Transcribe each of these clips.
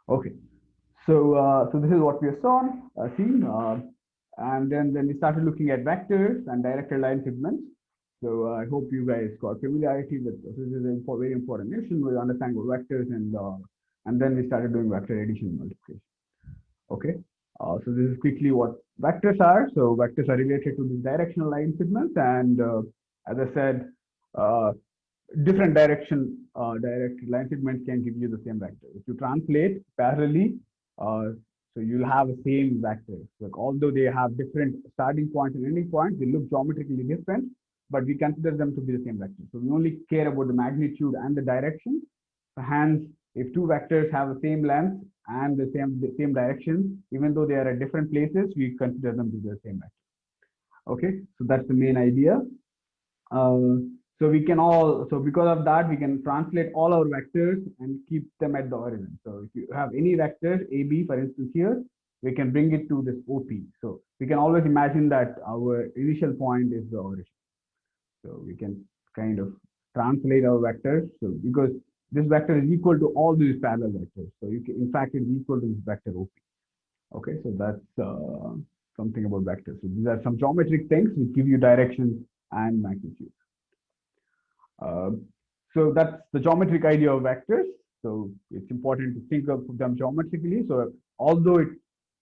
Okay, so this is what we have seen, and then we started looking at vectors and directed line segments. So I hope you guys got familiarity with this. Is a very important notion. We understand what vectors and then we started doing vector addition and multiplication. Okay, so this is quickly what vectors are. So vectors are related to these directional line segments, and as I said, uh, different direct line segments can give you the same vector. If you translate parallelly, so you'll have the same vector. Like although they have different starting points and ending points, they look geometrically different, but we consider them to be the same vector. So we only care about the magnitude and the direction. Hence, if two vectors have the same length and the same direction, even though they are at different places, we consider them to be the same vector. Okay, so that's the main idea. So we can all, so because of that, we can translate all our vectors and keep them at the origin. So if you have any vectors, AB, for instance, here, we can bring it to this OP. So we can always imagine that our initial point is the origin. So we can kind of translate our vectors. So because this vector is equal to all these parallel vectors. So you can, in fact, it's equal to this vector OP. Okay, so that's something about vectors. So these are some geometric things which give you direction and magnitude. Uh, so that's the geometric idea of vectors. So it's important to think of them geometrically. So although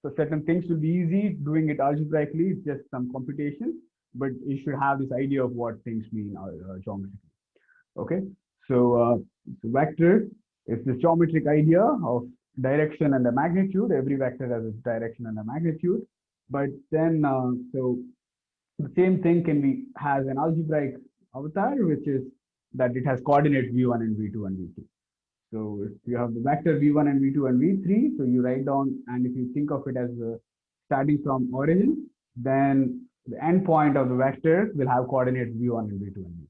so certain things will be easy, doing it algebraically, it's just some computation, but you should have this idea of what things mean geometrically. Okay, so vector is this geometric idea of direction and the magnitude. Every vector has its direction and a magnitude, but then so the same thing can be has an algebraic avatar, which is that it has coordinate v1 and v2 and v3. So if you have the vector v1 and v2 and v3, so you write down, and if you think of it as starting from origin, then the end point of the vector will have coordinates v1 and v2 and v3.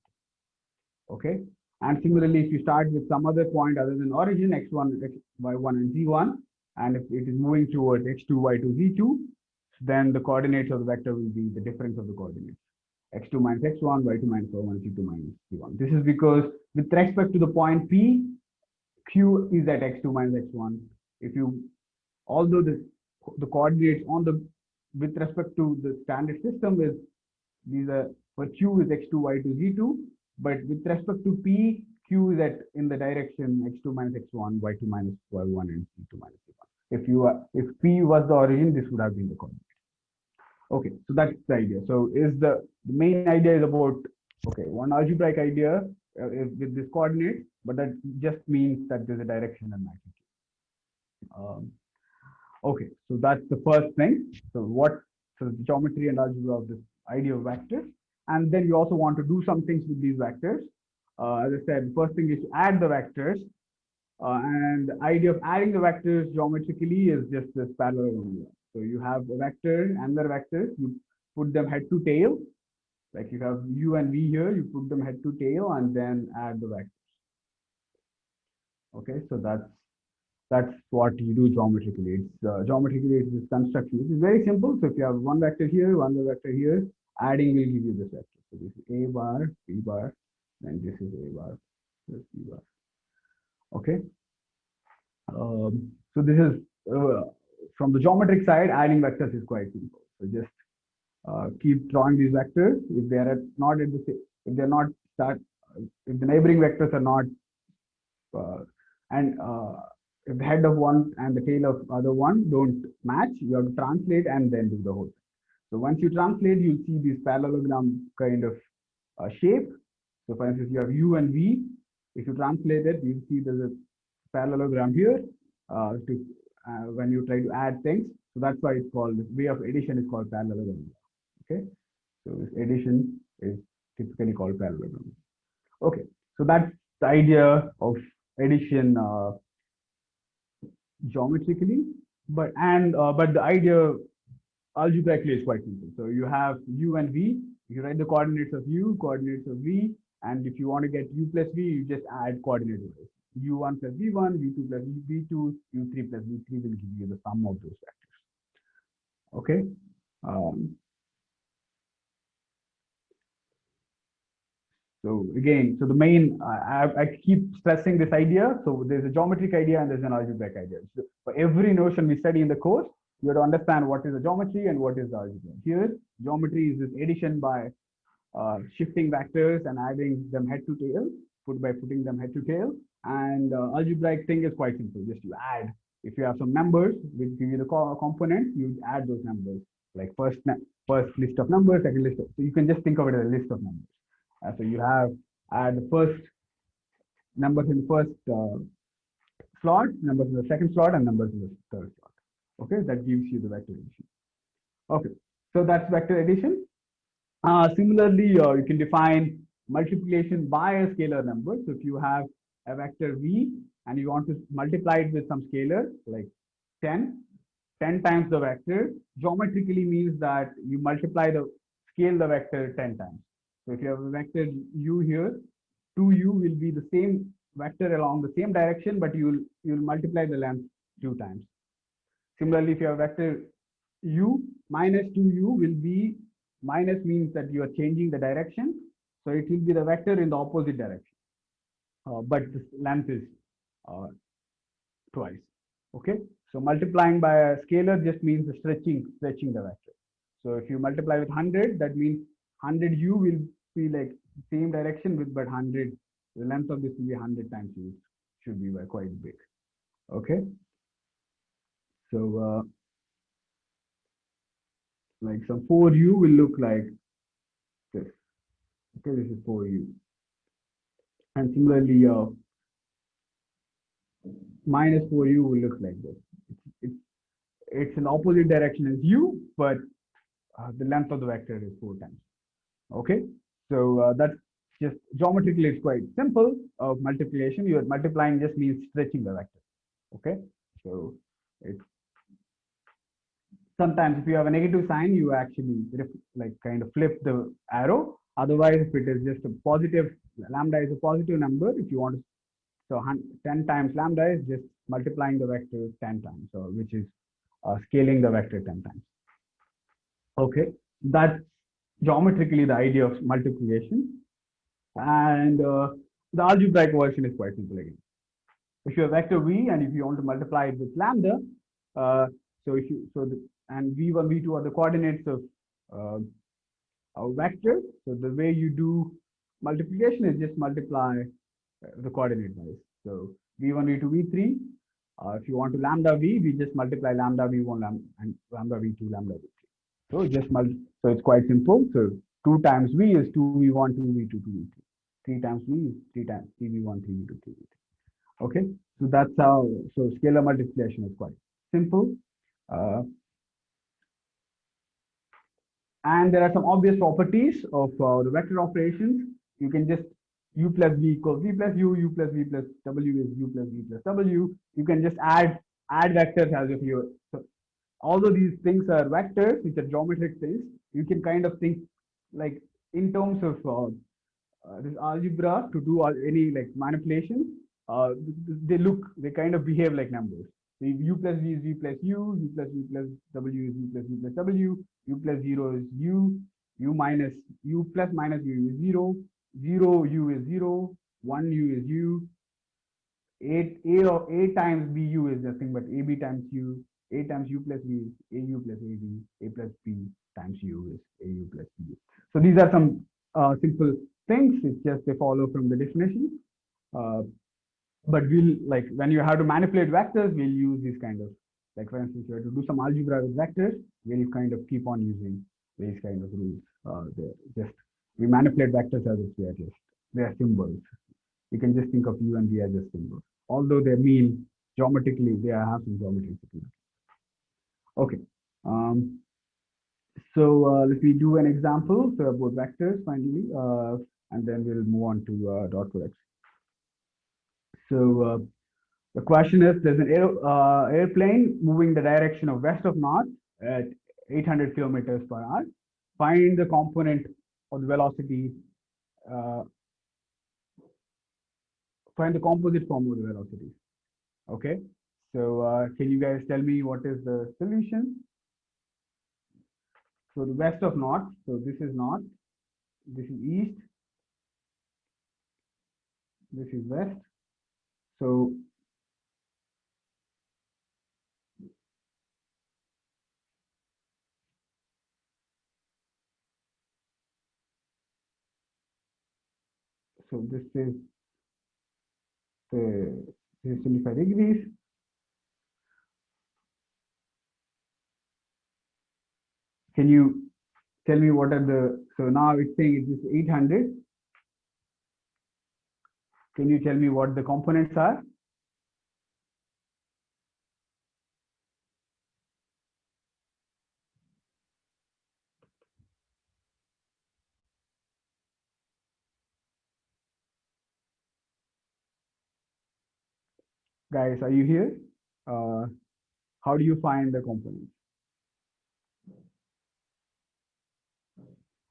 Okay. And similarly, if you start with some other point other than origin, x1, y1, and z1, and if it is moving towards x2, y2, z2, then the coordinates of the vector will be the difference of the coordinates. X2 minus x1, y2 minus y1, z2 minus z1. This is because with respect to the point P, Q is at x2 minus x1. If you, although the coordinates on the, with respect to the standard system is, these are, for Q is x2, y2, z2, but with respect to P, Q is at in the direction x2 minus x1, y2 minus y1, and z2 minus z1. If P was the origin, this would have been the coordinate. Okay, so that's the idea. So is the main idea is about, okay, one algebraic idea with this coordinate, but that just means that there's a direction and magnitude. Um, okay, so that's the first thing. So the geometry and algebra of this idea of vectors. And then you also want to do some things with these vectors. As I said, the first thing is to add the vectors. And the idea of adding the vectors geometrically is just this parallelogram. So you have a vector and their vectors, you put them head to tail. Like you have u and v here, you put them head to tail and then add the vectors. Okay, so that's what you do geometrically. It's geometrically it's this construction. This is very simple. So if you have one vector here, one vector here, adding will give you this vector. So this is a bar, b bar, and this is a bar, this b bar. Okay. So this is from the geometric side, adding vectors is quite simple. So just keep drawing these vectors. If they are not at the same, if they're not start, if the neighboring vectors are not, uh, and if the head of one and the tail of other one don't match, you have to translate and then do the whole thing. So once you translate, you'll see this parallelogram kind of shape. So for instance, you have u and v. If you translate it, you see there's a parallelogram here when you try to add things. So that's why it's called, this way of addition is called parallelogram. Okay, so this addition is typically called parallelogram. Okay, so that's the idea of addition geometrically, but the idea algebraically is quite simple. So you have u and v. You write the coordinates of u, coordinates of v, and if you want to get u plus v, you just add coordinates of it. U1 plus v1, u2 plus v2, u3 plus v3 will give you the sum of those vectors. Okay. Um, so again, so the main, I keep stressing this idea. So there's a geometric idea and there's an algebraic idea. So, For every notion we study in the course, you have to understand what is the geometry and what is the algebra. Here, geometry is this addition by shifting vectors and adding them head to tail, by putting them head to tail. And algebraic thing is quite simple. Just you add. If you have some numbers, which give you the components, you add those numbers. Like first list of numbers, second list. So you can just think of it as a list of numbers. So you have add the first numbers in the first slot, numbers in the second slot, and numbers in the third slot. Okay, that gives you the vector addition. Okay, so that's vector addition. Similarly, you can define multiplication by a scalar number. So if you have a vector v and you want to multiply it with some scalar like 10, 10 times the vector, geometrically means that you multiply the scale the vector 10 times. So if you have a vector u here, 2u will be the same vector along the same direction, but you'll multiply the length 2 times. Similarly, if you have vector u, minus 2u will be, minus means that you are changing the direction. So it will be the vector in the opposite direction. But the length is twice. Okay. So multiplying by a scalar just means stretching the vector. So if you multiply with 100, that means 100u will be like same direction with, but 100, the length of this will be 100 times u, should be quite big. Okay. So like some 4u will look like this. Okay, this is 4u. And similarly, minus 4u will look like this. It's an opposite direction as u, but the length of the vector is 4 times. Okay, so that's just geometrically it's quite simple of multiplication. You are multiplying just means stretching the vector. Okay, so it's sometimes if you have a negative sign, you actually like kind of flip the arrow. Otherwise, if it is just a positive, lambda is a positive number. If you want to, so 10 times lambda is just multiplying the vector 10 times, so which is scaling the vector 10 times. Okay, that's geometrically the idea of multiplication. And the algebraic version is quite simple again. If you have vector v and if you want to multiply it with lambda, so if you and v1, v2 are the coordinates of a vector. So the way you do multiplication is just multiply the coordinate wise. So v1, v2, v3. If you want to lambda v, we just multiply lambda v1 and lambda v2, lambda v3. So so it's quite simple. So 2 times v is 2v1, 2v2, 2v3. 3 times v is 3 times 3v1, 3v2, 3v3. Okay, so that's how. So scalar multiplication is quite simple. And there are some obvious properties of the vector operations. You can just u plus v equals v plus u plus v plus w is u plus v plus w. You can just add vectors as if you. So although these things are vectors, which are geometric things, you can kind of think like in terms of this algebra to do any like manipulation. They kind of behave like numbers. So u plus v is v plus u plus v plus w is u plus v plus w, u plus 0 is u minus u plus minus u is 0, 0 u is 0, 1 u is u, a times bu is nothing but ab times u, a times u plus v is au plus ab, a plus b times u is au plus b. So these are some simple things. It's just they follow from the definition. But we'll like when you have to manipulate vectors, we'll use these kind of, like for instance, you have to do some algebra with vectors, we'll kind of keep on using these kind of rules. We manipulate vectors as if they are symbols. You can just think of u and v as just symbols, although they mean geometrically they have some geometry. Okay, so let me do an example. So about vectors finally, and then we'll move on to dot products. So the question is, there's an airplane moving the direction of west of north at 800 kilometers per hour. Find the component of the velocity. Find the composite form of the velocity. Okay. So can you guys tell me what is the solution? So the west of north. So this is north. This is east. This is west. So So this is 25 degrees. Can you tell me what are the, so now it's saying it is 800. Can you tell me what the components are? Guys, are you here? How do you find the components?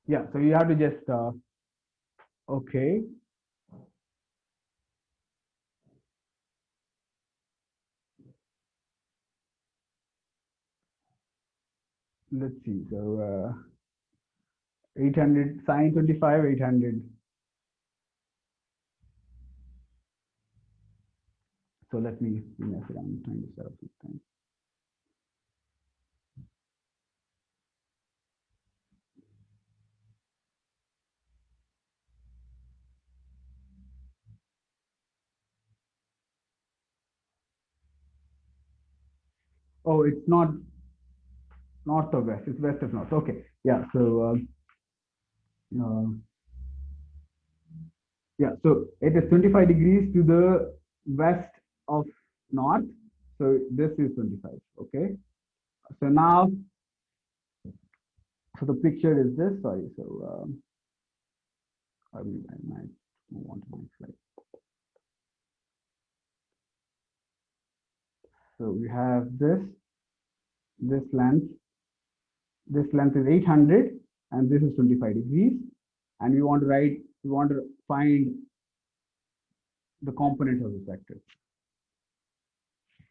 Yeah, so you have to just, okay, let's see. So 800 sine 25, 800. So let me mess around trying to set up something. Oh, it's not north of west, it's west of north. Okay, yeah, so uh, yeah, so it is 25 degrees to the west of north. So this is 25, okay? So now, so the picture is this, sorry, so I mean, I might move on to the next slide. So we have this length is 800 and this is 25 degrees. And we want to find the component of this vector.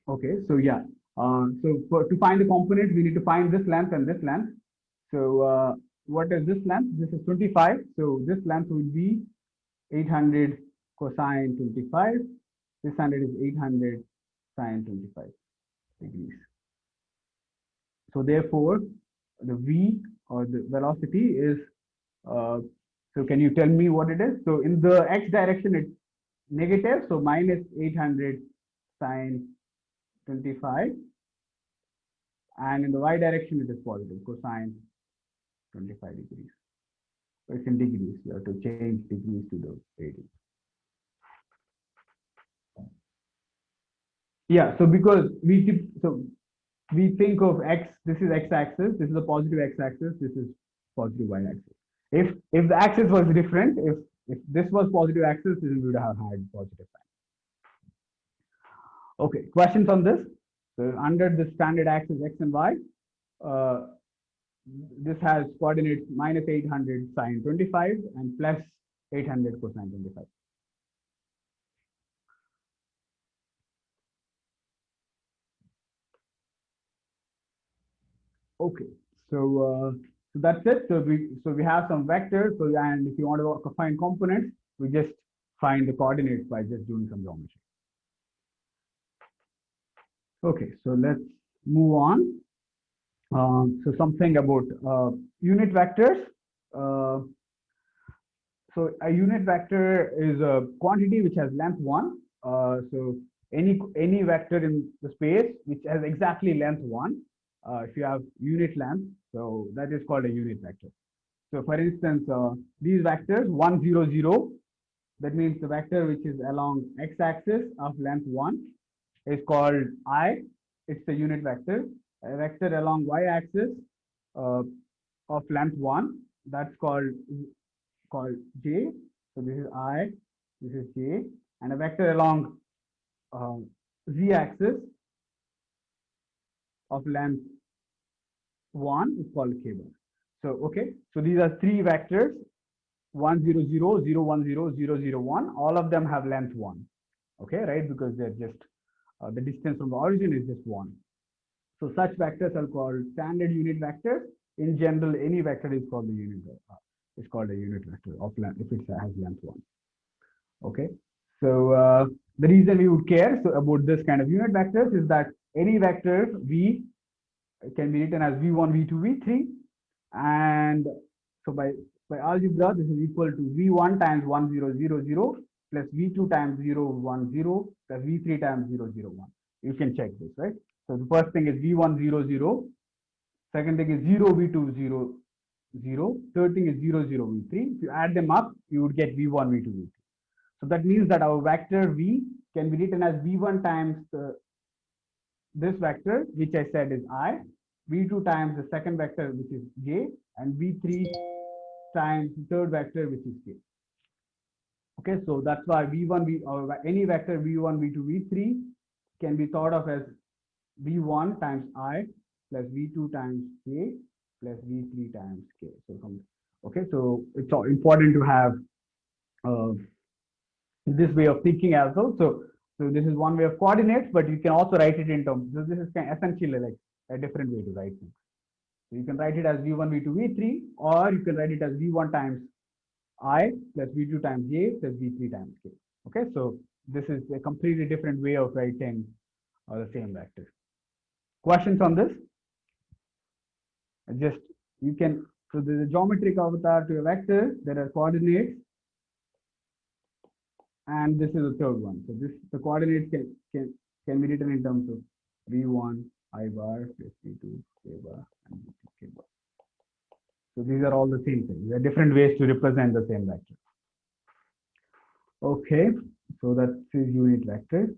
Okay, so yeah, to find the component, we need to find this length and this length. So what is this length? This is 25. So this length would be 800 cosine 25. This 100 is 800 sine 25 degrees. So therefore, the v or the velocity is, so can you tell me what it is? So in the x direction, it's negative. So minus 800 sine 25. And in the y direction, it is positive, cosine 25 degrees. So it's in degrees. You have to change degrees to the radians. Yeah, so because we think of x, this is x-axis, this is a positive x-axis, this is positive y-axis. If the axis was different, if this was positive axis, then we would have had positive sign. Okay, questions on this? So under the standard axis x and y, uh, this has coordinates minus 800 sine 25 and plus 800 cosine 25. Okay, so that's it. So we have some vectors. So and if you want to find components, we just find the coordinates by just doing some geometry. Okay, so let's move on. So something about unit vectors. Uh, so a unit vector is a quantity which has length 1. So any vector in the space which has exactly length 1, if you have unit length, so that is called a unit vector. So for instance, these vectors 1, 0, 0, that means the vector which is along x-axis of length 1 is called I. It's the unit vector. A vector along y-axis uh, of length 1, that's called j. So this is I, this is j, and a vector along z-axis of length 1 is called k bar. So okay, so these are three vectors: 1, 0, 0, 0, 1, 0, 0, 0, 1. All of them have length 1. Okay, right? Because they're just the distance from the origin is just 1. So such vectors are called standard unit vectors. In general, any vector is called a unit vector of length if it has length 1. Okay. So the reason we would care about this kind of unit vectors is that any vector v can be written as v1, v2, v3, and so by by algebra, this is equal to V1 times 1000 plus V2 times 010 plus V3 times 001. You can check this, right? So the first thing is V100, second thing is 0V200, third thing is 00V3. If you add them up, you would get V1, V2, V3. So that means that our vector V can be written as V1 times this vector, which I said is I, V2 times the second vector, which is J, and V3 times the third vector, which is K. Okay, so that's why V1, or any vector V1, V2, V3 can be thought of as V1 times I plus V2 times K plus V3 times K. Okay, so it's important to have this way of thinking as well. So this is one way of coordinates, but you can also write it in terms. So this is essentially like a different way to write things. So you can write it as V1, V2, V3, or you can write it as V1 times I plus V2 times J plus V3 times K. Okay, so this is a completely different way of writing the same vector. Questions on this? Just you can, so there's a geometric avatar to a vector. There are coordinates, and this is the third one. So this, the coordinates can be written in terms of V1 I bar plus V2 K bar and V3 K bar. So these are all the same thing. There are different ways to represent the same vector. Okay, so that's unit vector.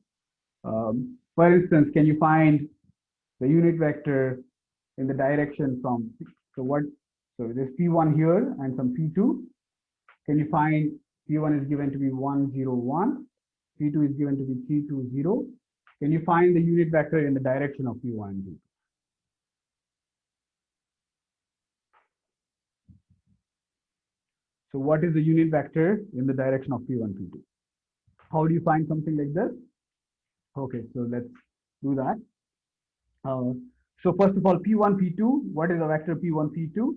For instance, can you find the unit vector in the direction from, so there's P1 here and some P2. Can you find P1 is given to be 101, P2 is given to be 320. Can you find the unit vector in the direction of P1 and P2? So what is the unit vector in the direction of P1, P2? How do you find something like this? Okay, so let's do that. So first of all, P1, P2, what is the vector P1, P2?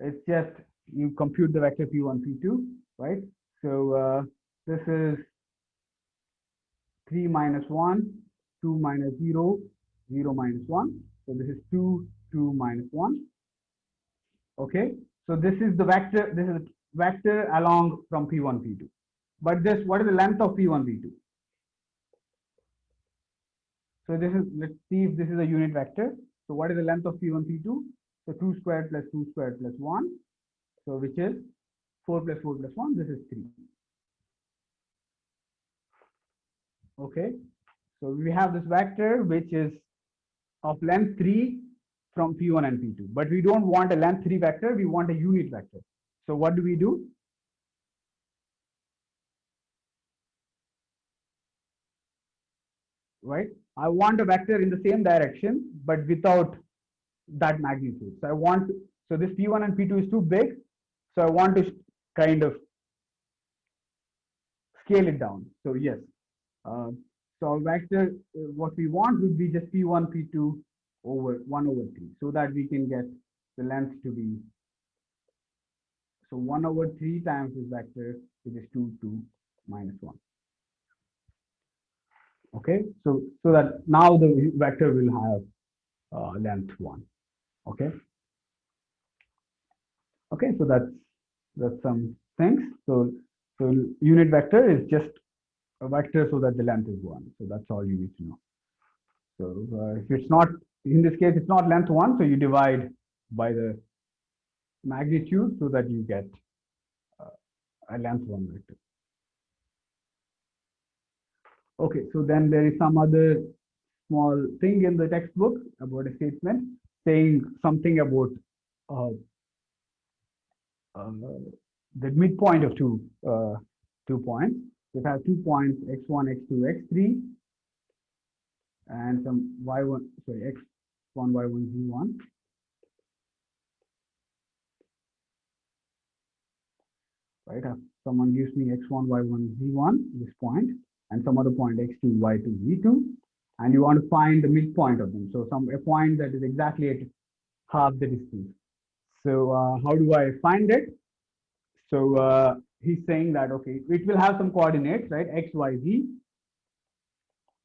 It's just, you compute the vector P1, P2, right? So this is 3 minus 1, 2 minus 0, 0 minus 1. So this is 2, 2 minus 1. Okay, so this is the vector, this is vector along from P1, P2. But this, what is the length of P1, P2? So this is, let's see if this is a unit vector. So what is the length of P1, P2? So 2 squared plus 2 squared plus 1. So which is 4 plus 4 plus 1, this is 3. Okay, so we have this vector which is of length 3 from P1 and P2, but we don't want a length 3 vector, we want a unit vector. So what do we do? Right, I want a vector in the same direction, but without that magnitude. So I want, so this P1 and P2 is too big, so I want to kind of scale it down. So yes, so our vector, what we want would be just P1, P2 over 1 over 3, so that we can get the length to be, so 1 over 3 times this vector, which is 2, 2 minus 1. Okay, so that now the vector will have length 1. Okay. Okay, so that's some things. So unit vector is just a vector so that the length is 1. So that's all you need to know. So if it's not, in this case, it's not length 1, so you divide by the magnitude so that you get a length 1 vector. Okay, so then there is some other small thing in the textbook about a statement saying something about the midpoint of two points. It has 2 points, x1, x2, x3, and some y1, sorry, x1, y1, z1. Right, someone gives me x1, y1, z1, this point, and some other point x2, y2, z2, and you want to find the midpoint of them. So a point that is exactly at half the distance. So how do I find it? So he's saying that, okay, it will have some coordinates, right? X, Y, Z.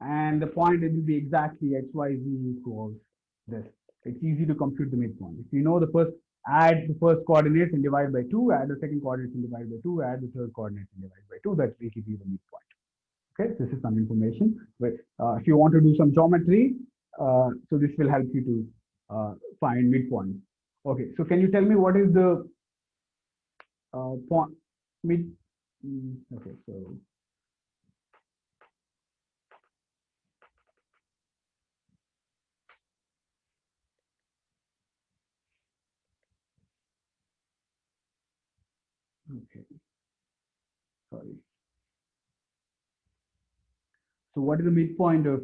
And the point, it will be exactly X, Y, Z equals this. It's easy to compute the midpoint. If you know the first add the first coordinates and divide by 2, add the second coordinates and divide by 2, add the third coordinates and divide by 2. That will give you the midpoint. Okay, this is some information. But if you want to do some geometry, so this will help you to find midpoint. Okay, so can you tell me what is the point mid? Okay, so okay, sorry. So what is the midpoint of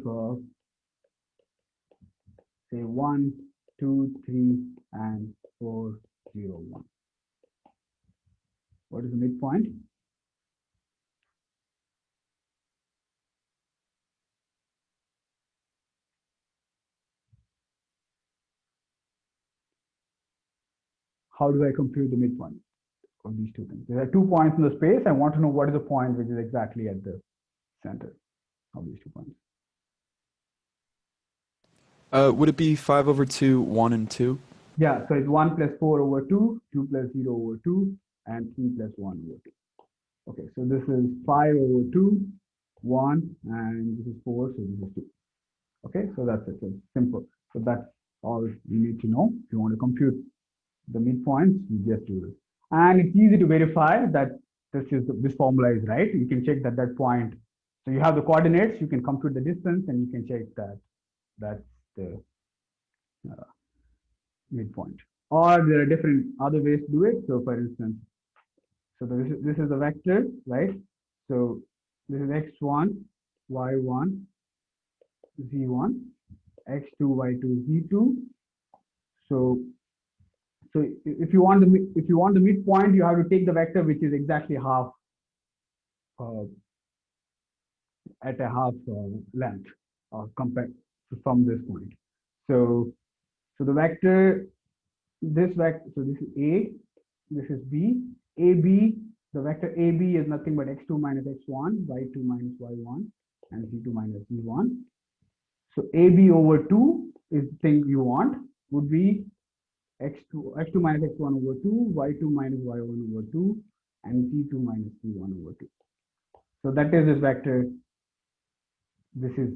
say 1, 2, 3, and 4, 0, 1? What is the midpoint? How do I compute the midpoint of these two things? There are 2 points in the space. I want to know what is the point which is exactly at the center of these 2 points. Would it be 5 over 2, 1 and 2? Yeah, so it's 1 plus 4 over 2, 2 plus 0 over 2, and 3 plus 1 over 2. Okay, so this is 5 over 2, 1, and this is 4, so this is 2. Okay, so that's it. So it's simple. So that's all you need to know. If you want to compute the midpoints, you just do this. And it's easy to verify that this formula is right. You can check that that point. So you have the coordinates, you can compute the distance, and you can check that that's the midpoint. Or there are different other ways to do it. So for instance, so this is the vector, right? So this is x1, y1, z1, x2, y2, z2. So if you want the midpoint, you have to take the vector which is exactly half at a half length compared from this point. So the vector, this vector, so this is A, this is B, AB, the vector AB is nothing but x2 minus x1, y2 minus y1, and z2 minus z1. So AB over 2 is the thing you want, would be x2 minus x1 over 2, y2 minus y1 over 2, and z2 minus z1 over 2. So that is this vector. This is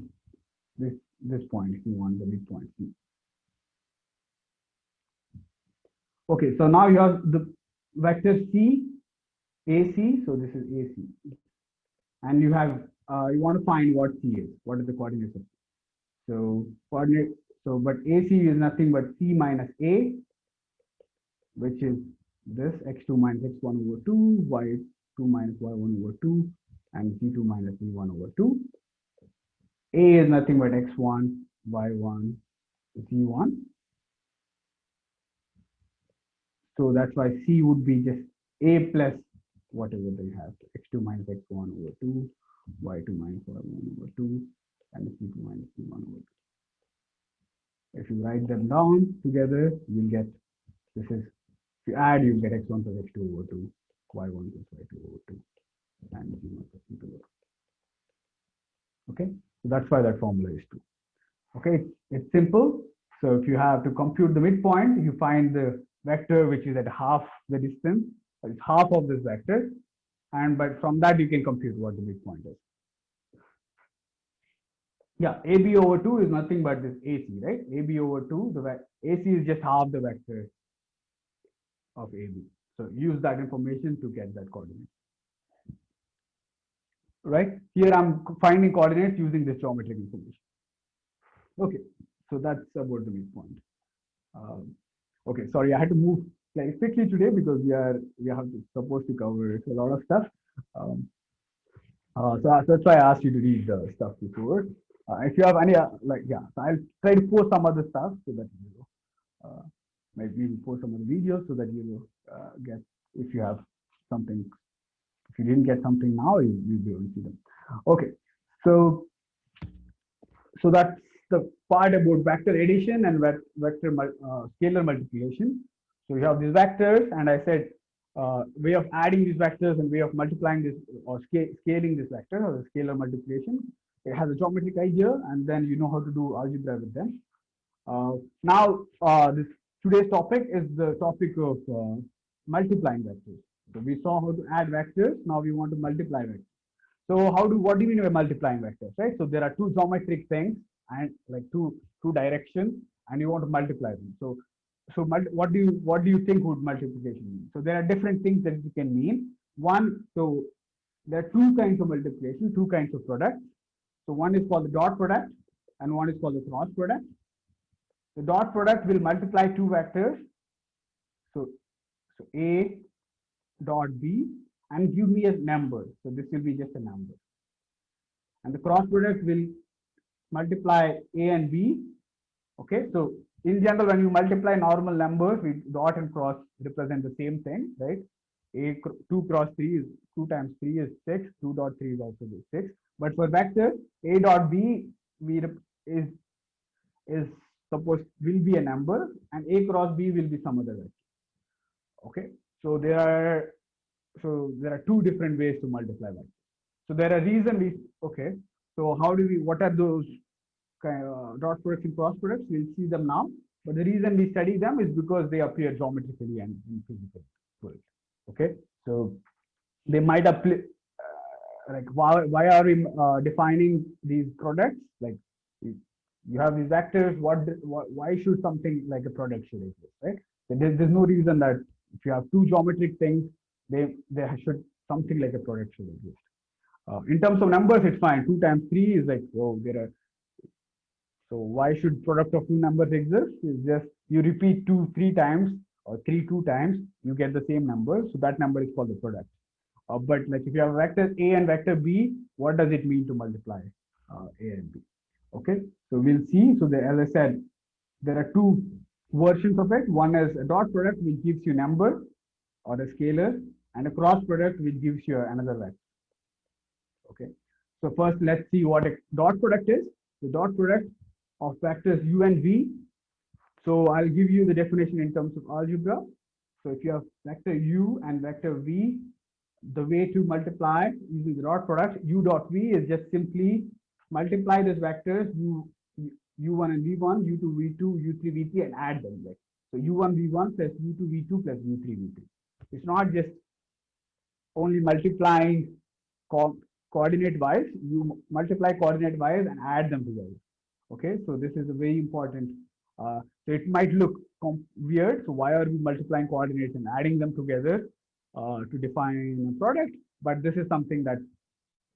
this point if you want the midpoint. Okay, so now you have the vector C, AC. So this is AC, and you have you want to find what C is. What is the coordinates of C? So coordinate. So but AC is nothing but C minus A, which is this x2 minus x1 over 2, y2 minus y1 over 2, and z2 minus z1 over 2. A is nothing but x1, y1, z1. So that's why C would be just A plus whatever they have, x2 minus x1 over 2, y2 minus y1 over 2, and z2 minus z1 over 2. If you write them down together, you'll get, this is, if you add, you'll get x1 plus x2 over 2, y1 plus y2 over 2, and z1 plus z2 over 2. Okay, so that's why that formula is 2. Okay, it's simple. So if you have to compute the midpoint, you find the vector which is at half the distance, it's half of this vector, and but from that you can compute what the midpoint is. Yeah, AB over 2 is nothing but this AC, right? AB over 2, the AC is just half the vector of AB. So use that information to get that coordinate. Right? Here I'm finding coordinates using this geometric information. Okay, so that's about the midpoint. Okay, sorry, I had to move slightly quickly today because we are supposed to cover a lot of stuff. So that's why I asked you to read the stuff before. If you have any so I'll try to post some other stuff so that you know, maybe post some other videos so that you will get, if you have something, if you didn't get something now, you'll be able to see them. Okay, so that's the part about vector addition and vector scalar multiplication. So we have these vectors, and I said way of adding these vectors and way of multiplying this or scaling this vector or the scalar multiplication. It has a geometric idea, and then you know how to do algebra with them. Now this today's topic is the topic of multiplying vectors. So we saw how to add vectors. Now we want to multiply vectors. So what do you mean by multiplying vectors, right? So there are two geometric things and like two directions, and you want to multiply them. What do you think would multiplication mean? So there are different things that it can mean. One, so there are two kinds of multiplication, two kinds of products. So one is called the dot product, and one is called the cross product. The dot product will multiply two vectors. So A dot B and give me a number. So this will be just a number. And the cross product will multiply A and B. Okay, so in general, when you multiply normal numbers, with dot and cross represent the same thing, right? 2 cross 3 is 2 times 3 is 6, 2 dot 3 is also 6. But for vector, A dot B is supposed will be a number, and A cross B will be some other vector. Okay, so there are two different ways to multiply vectors. So there are reasons okay. So what are those dot products and cross products? We'll see them now. But the reason we study them is because they appear geometrically and physically. Okay, so they might apply. Like why are we defining these products? Like you have these vectors. Why should something like a product should exist, right? So there's no reason that if you have two geometric things, they should something like a product should exist. In terms of numbers, it's fine. 2 times 3 is like, oh, so why should product of two numbers exist? It's just you repeat 2 3 times or 3 2 times, you get the same number. So that number is called the product. But like if you have vectors A and vector B, what does it mean to multiply A and B? Okay, so we'll see. So as I said, there are two versions of it. One is a dot product, which gives you number or a scalar, and a cross product, which gives you another vector. Okay, so first let's see what a dot product is. The dot product of vectors u and v. So I'll give you the definition in terms of algebra. So if you have vector u and vector v, the way to multiply using the dot product u dot v is just simply multiply these vectors u1 and v1, u2 v2, u3 v3, and add them. Like so u1 v1 plus u2 v2 plus u3 v3. It's not just only multiplying coordinate wise. You multiply coordinate wise and add them together. Okay, so this is a very important. So it might look weird. So why are we multiplying coordinates and adding them together to define a product? But this is something that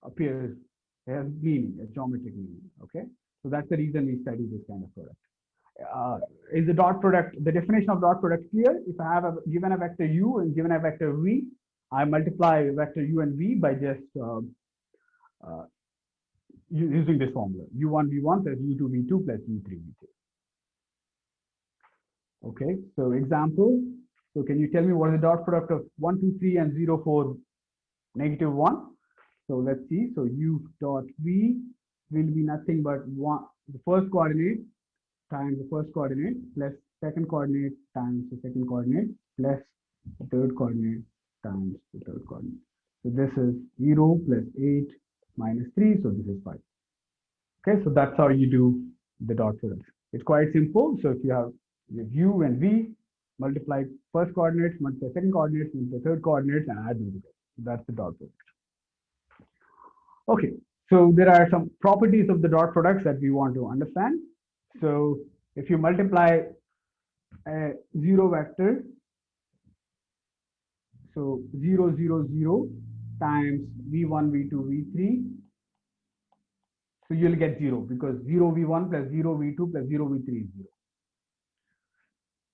appears has meaning, a geometric meaning. Okay, so that's the reason we study this kind of product. Is the dot product, the definition of dot product clear? If I have given a vector u and given a vector v, I multiply vector u and v by just using this formula, u1 v1 plus u2 v2 plus u3 v3. Okay, so example. So can you tell me what is the dot product of 1 2 3 and 0 4 negative 1? So let's see. So u dot v will be nothing but the first coordinate times the first coordinate plus second coordinate times the second coordinate plus the third coordinate times the third coordinate. So this is 0 plus 8 minus 3. So this is 5. Okay, so that's how you do the dot product. It's quite simple. So if you have u and v, multiply first coordinates, multiply second coordinates, multiply third coordinates, and add them together. That's the dot product. Okay, so there are some properties of the dot products that we want to understand. So if you multiply a 0 vector, so 0 0 0 times v1 v2 v3, so you'll get 0 because 0 v1 plus 0 v2 plus 0 v3 is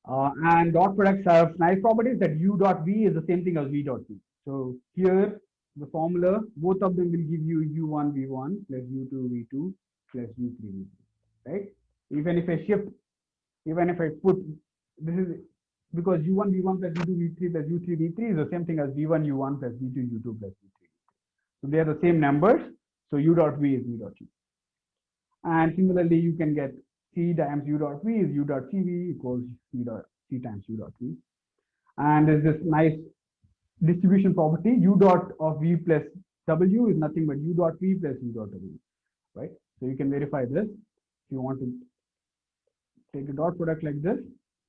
0. And dot products have nice properties that u dot v is the same thing as v dot v. So here the formula, both of them will give you u1 v1 plus u2 v2 plus u3 v3, right? Even if I put this is because u1 v1 plus u2 v3 plus u3 v3 is the same thing as v1 u1 plus v2 u2 plus v3. So they are the same numbers. So u dot v is v dot v. And similarly, you can get c times u dot v is u dot cv equals c times u dot v. And there's this nice distribution property, u dot of v plus w is nothing but u dot v plus u dot w, right? So you can verify this. If you want to take a dot product like this,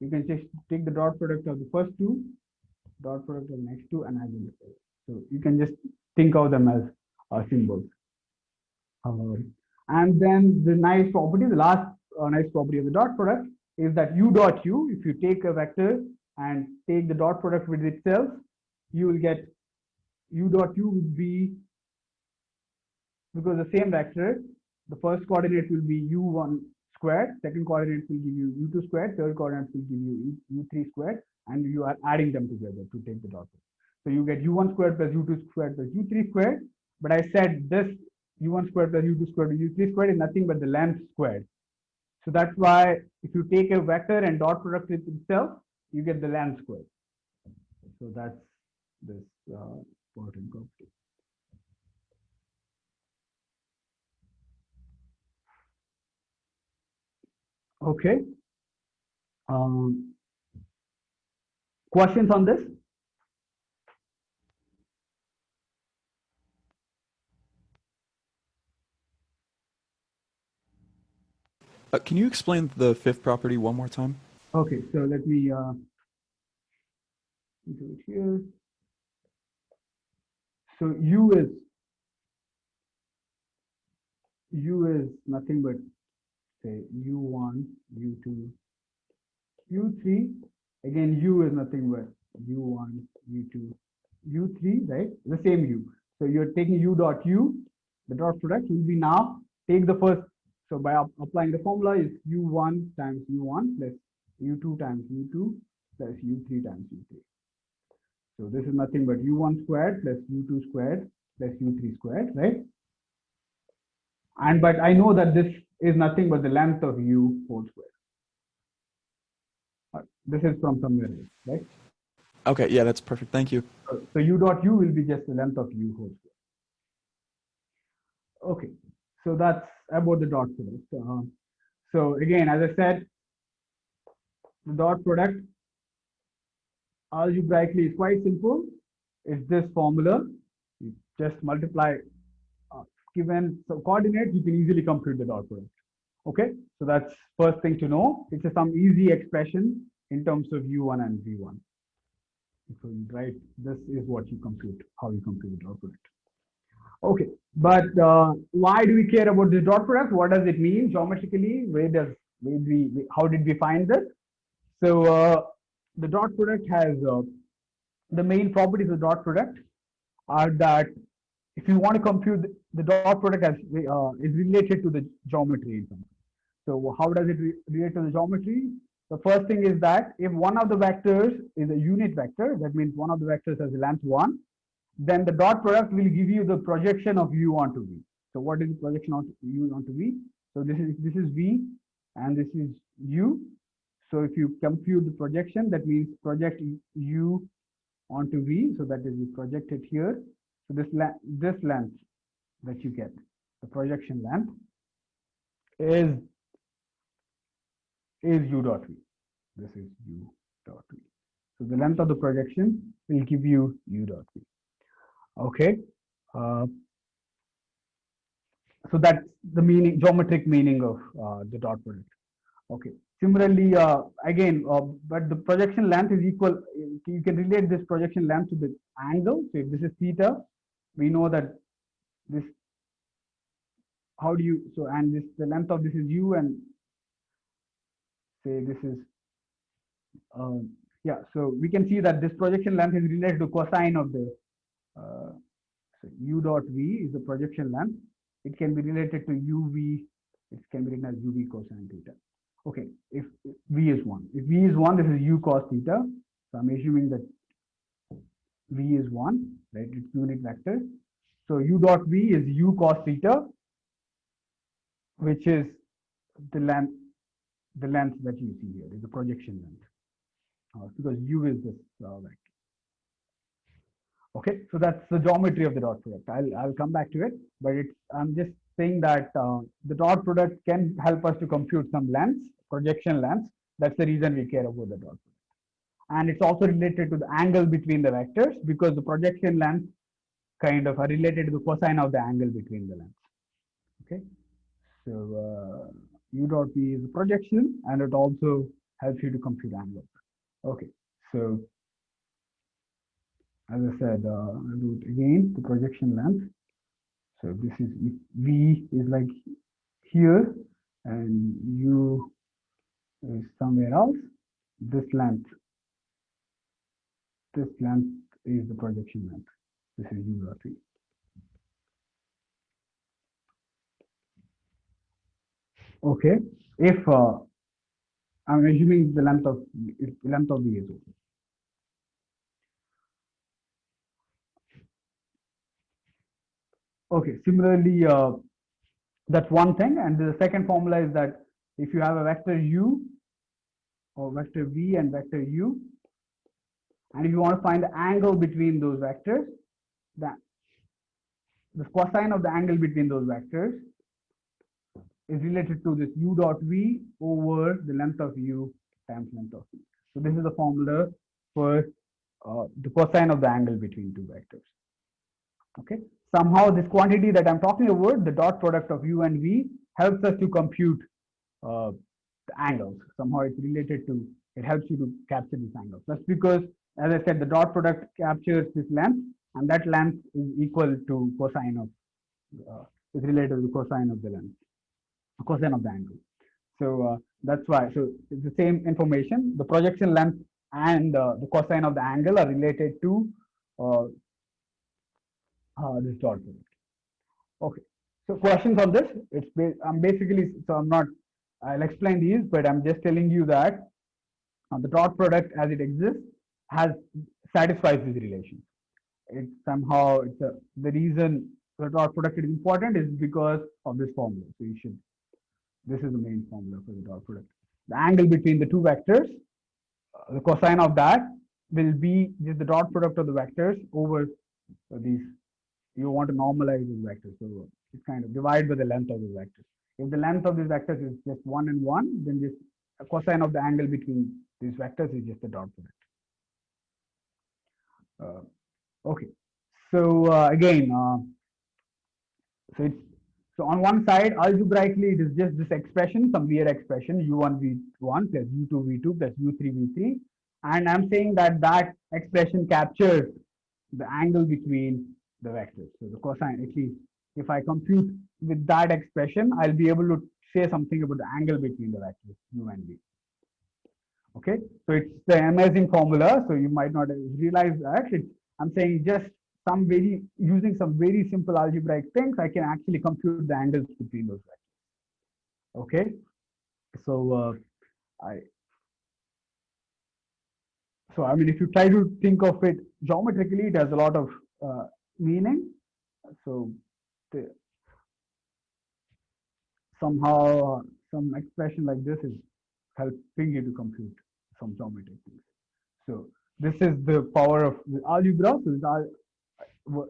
you can just take the dot product of the first two, dot product of the next two, and add them together. So you can just think of them as symbols. And then the nice property, the last nice property of the dot product is that u dot u, if you take a vector and take the dot product with itself, you will get u dot u would be, because the same vector, the first coordinate will be u1 squared, second coordinate will give you u2 squared, third coordinate will give you u3 squared, and you are adding them together to take the dot product. So you get u1 squared plus u2 squared plus u3 squared. But I said this u1 squared plus u2 squared plus u3 squared is nothing but the length squared. So that's why if you take a vector and dot product with itself, you get the length squared. So that's this important property. Okay. Questions on this? Can you explain the fifth property one more time? Okay, so let me do it here. So u is nothing but say u1, u2, u3. Again, u is nothing but u1, u2, u3, right? The same u. So you're taking u dot u, the dot product will be now take the first. So by applying the formula is u1 times u1 plus u2 times u2 plus u3 times u3. So this is nothing but u1 squared plus u2 squared plus u3 squared, right? And but I know that this is nothing but the length of u whole square. This is from somewhere else, right? Okay, yeah, that's perfect. Thank you. So u dot u will be just the length of u whole square. Okay, so that's about the dot product. So again, as I said, the dot product algebraically is quite simple. It's this formula. You just multiply given some coordinates, you can easily compute the dot product. Okay, so that's first thing to know. It's some easy expression in terms of u1 and v1. So you write, this is what you compute, how you compute the dot product. Okay, but why do we care about the dot product? What does it mean geometrically? How did we find this? So the dot product has the main properties of the dot product are that if you want to compute the dot product as is related to the geometry. So how does it relate to the geometry? The first thing is that if one of the vectors is a unit vector, that means one of the vectors has a length 1, then the dot product will give you the projection of u onto v. So what is the projection of u onto v? So this is v and this is u. So if you compute the projection, that means project u onto v. So that is you project it here. So this length that you get, the projection length, is u dot v. This is u dot v. So the length of the projection will give you u dot v. Okay. So that's the meaning, geometric meaning of the dot product. Okay. Similarly, again, but the projection length is equal. You can relate this projection length to the angle. So if this is theta, we know that this. How do you so and this the length of this is u and say this is yeah. So we can see that this projection length is related to cosine of the so u dot v is the projection length. It can be related to uv. It can be written as uv cosine theta. Okay, if v is 1. If v is 1, this is u cos theta. So I'm assuming that v is 1, right? It's unit vector. So u dot v is u cos theta, which is the length that you see here is the projection length, because u is this vector. Okay, so that's the geometry of the dot product. I'll come back to it, but I'm just saying that the dot product can help us to compute some lengths, projection lengths. That's the reason we care about the dot product. And it's also related to the angle between the vectors, because the projection lengths kind of are related to the cosine of the angle between the lengths. Okay, so u dot v is the projection, and it also helps you to compute angles. Okay, so as I said, I'll do it again, the projection length. So this is, V is like here and U is somewhere else. This length is the projection length. This is U dot V. Okay, if I'm assuming the length of V is okay. Okay, similarly, that's one thing. And the second formula is that if you have a vector U or vector V and vector U, and if you want to find the angle between those vectors, that the cosine of the angle between those vectors is related to this U dot V over the length of U times length of V. So this is the formula for the cosine of the angle between two vectors. Okay. Somehow this quantity that I'm talking about, the dot product of U and V, helps us to compute the angles. Somehow it's related to, it helps you to capture these angles. That's because, as I said, the dot product captures this length, and that length is equal to cosine of, is related to the cosine of the length, cosine of the angle. So that's why, so it's the same information. The projection length and the cosine of the angle are related to this dot product. Okay. So questions on this? I'm basically, so I'm not, I'll explain these, but I'm just telling you that the dot product as it exists satisfies this relation. It's somehow, the reason the dot product is important is because of this formula. So you should, this is the main formula for the dot product. The angle between the two vectors, the cosine of that will be just the dot product of the vectors over these. You want to normalize these vectors. So it's kind of divide by the length of the vectors. If the length of these vectors is just 1 and 1, then this cosine of the angle between these vectors is just the dot product. Okay. So again, so on one side, algebraically, it is just this expression, some weird expression, u1 v1 plus u2 v2 plus u3 v3, and I'm saying that that expression captures the angle between the vectors. So the cosine, at least if I compute with that expression, I'll be able to say something about the angle between the vectors u and v. Okay, so it's the amazing formula. So you might not realize that. I'm saying just using some very simple algebraic things, I can actually compute the angles between those vectors. Okay, so I mean, if you try to think of it geometrically, it has a lot of meaning. So somehow some expression like this is helping you to compute some geometric things. So this is the power of the algebra. So it's all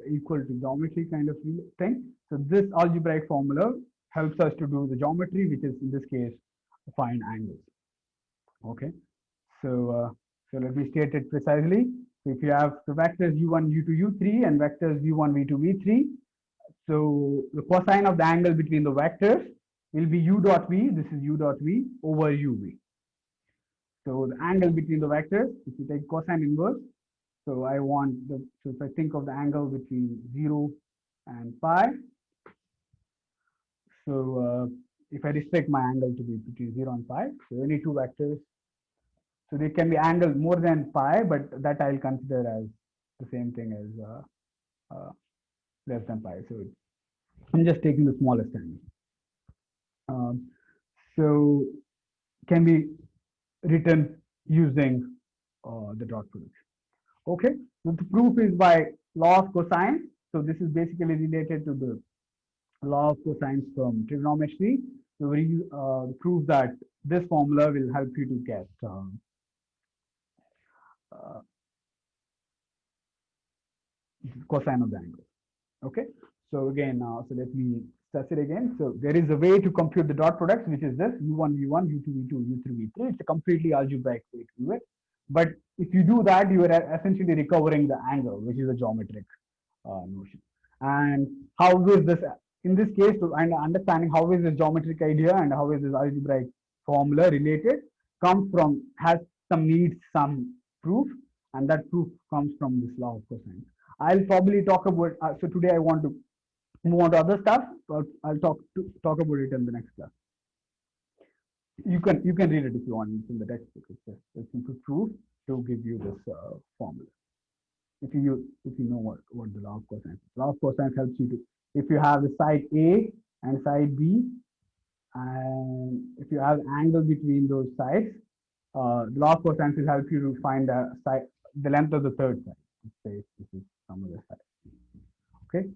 equal to geometry kind of thing. So this algebraic formula helps us to do the geometry, which is in this case find angles. Okay, so so let me state it precisely. So if you have the vectors u1, u2, u3 and vectors v1, v2, v3, so the cosine of the angle between the vectors will be u dot v. This is u dot v over uv. So the angle between the vectors, if you take cosine inverse, so I want the, so if I think of the angle between 0 and pi, so if I restrict my angle to be between 0 and pi, so any two vectors, so they can be angled more than pi, but that I'll consider as the same thing as less than pi. So I'm just taking the smallest angle. So can be written using the dot product. Okay, so the proof is by law of cosine. So this is basically related to the law of cosines from trigonometry. So we prove that this formula will help you to get cosine of the angle. Okay, so again, so let me stress it again. So there is a way to compute the dot products, which is this u1 v1, u2 v2, u3 v3. It's a completely algebraic way to do it. But if you do that, you are essentially recovering the angle, which is a geometric notion. And how is this, in this case, and understanding how is this geometric idea and how is this algebraic formula related? has some needs, some proof, and that proof comes from this law of cosine. I'll probably talk about, so today I want to move on to other stuff, but I'll talk about it in the next class. You can read it if you want. It's in the textbook. It's just a simple proof to give you this formula. If you know what the law of cosine is. Law of cosine helps you to, if you have the side A and side B, and if you have angle between those sides, the law of cosine will help you to find the length of the third side. Let's say this is some other side. Okay,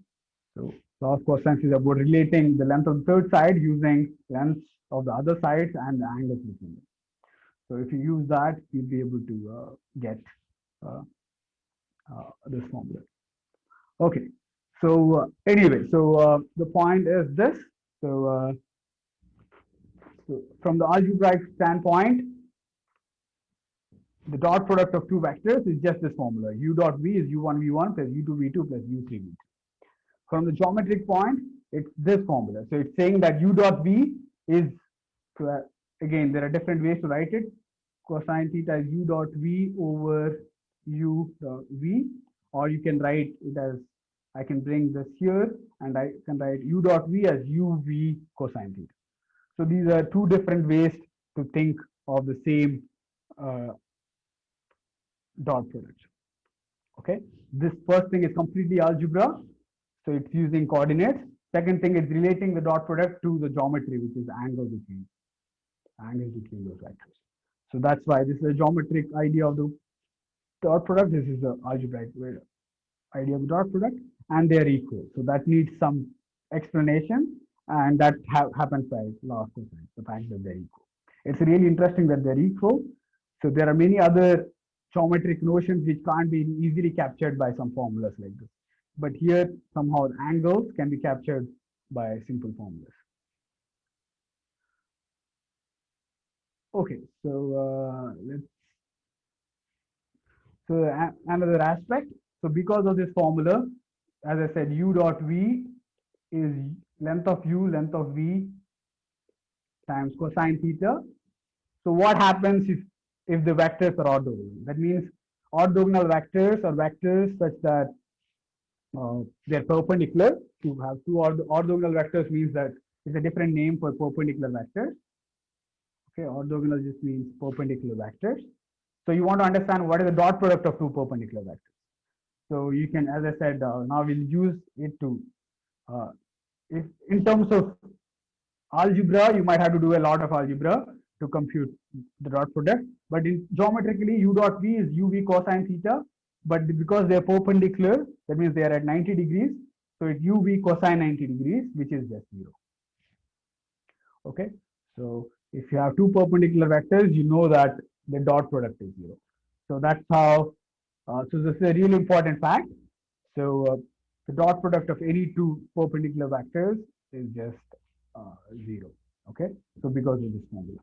so law of cosine is about relating the length of the third side using lengths of the other sides and the angles between them. So if you use that, you'll be able to get this formula. Okay, so anyway, so the point is this. So, so from the algebraic standpoint, the dot product of two vectors is just this formula. U dot v is u1 v1 plus u2 v2 plus u3 v2. From the geometric point, it's this formula. So it's saying that u dot v is, again, there are different ways to write it. Cosine theta is u dot v over u dot v, or you can write it as, I can bring this here and I can write u dot v as uv cosine theta. So these are two different ways to think of the same dot product. Okay, this first thing is completely algebra, so it's using coordinates. Second thing is relating the dot product to the geometry, which is angles between those vectors. So that's why this is a geometric idea of the dot product. This is the algebraic idea of the dot product, and they are equal. So that needs some explanation, and that happens by law of cosine, the fact that they're equal. It's really interesting that they're equal. So there are many other geometric notions which can't be easily captured by some formulas like this. But here, somehow, angles can be captured by simple formulas. Okay, so another aspect. So because of this formula, as I said, u dot v is length of u, length of v times cosine theta. So what happens if the vectors are orthogonal? That means orthogonal vectors are vectors such that they're perpendicular. To have two orthogonal vectors means that it's a different name for perpendicular vectors. Okay, orthogonal just means perpendicular vectors. So you want to understand what is the dot product of two perpendicular vectors. So you can, as I said, now we'll use it to, if in terms of algebra, you might have to do a lot of algebra to compute the dot product. But in geometrically, u dot v is uv cosine theta. But because they are perpendicular, that means they are at 90 degrees. So it's uv cosine 90 degrees, which is just 0. Okay, so if you have two perpendicular vectors, you know that the dot product is 0. So that's how, so this is a really important fact. So the dot product of any two perpendicular vectors is just 0. Okay, so because of this formula.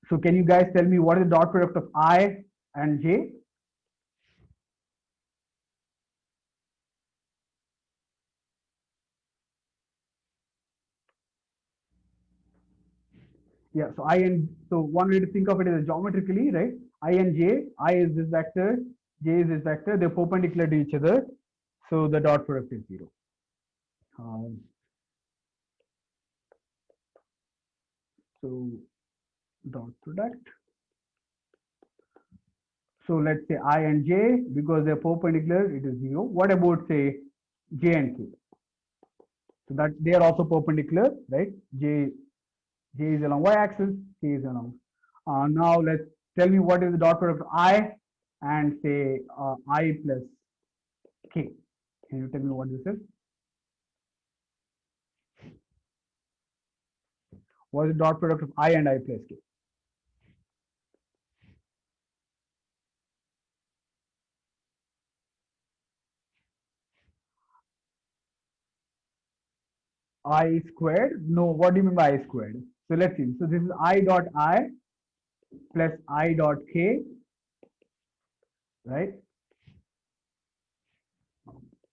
So can you guys tell me what is the dot product of I and J? Yeah, so so one way to think of it is geometrically, right? I and J, I is this vector, J is this vector, they're perpendicular to each other. So the dot product is 0. So dot product. So let's say I and J, because they're perpendicular, it is 0. What about, say, J and K? So that they are also perpendicular, right? J is along y-axis, K is along. Now let's tell me what is the dot product of I and say I plus K. Can you tell me what this is? What is the dot product of I and I plus K? I squared? No, what do you mean by I squared? So let's see. So this is I dot I plus I dot K, right?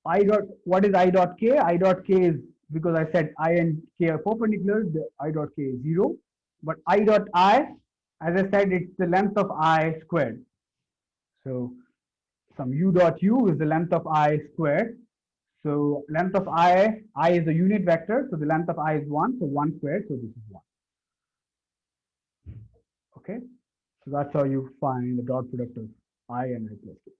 I dot, what is I dot k? I dot k is, because I said I and k are perpendicular, the I dot k is 0. But I dot I, as I said, it's the length of I squared. So some u dot u is the length of I squared. So length of I is a unit vector. So the length of I is 1. So 1 squared. So this is 1. Okay. So that's how you find the dot product of I and I plus k.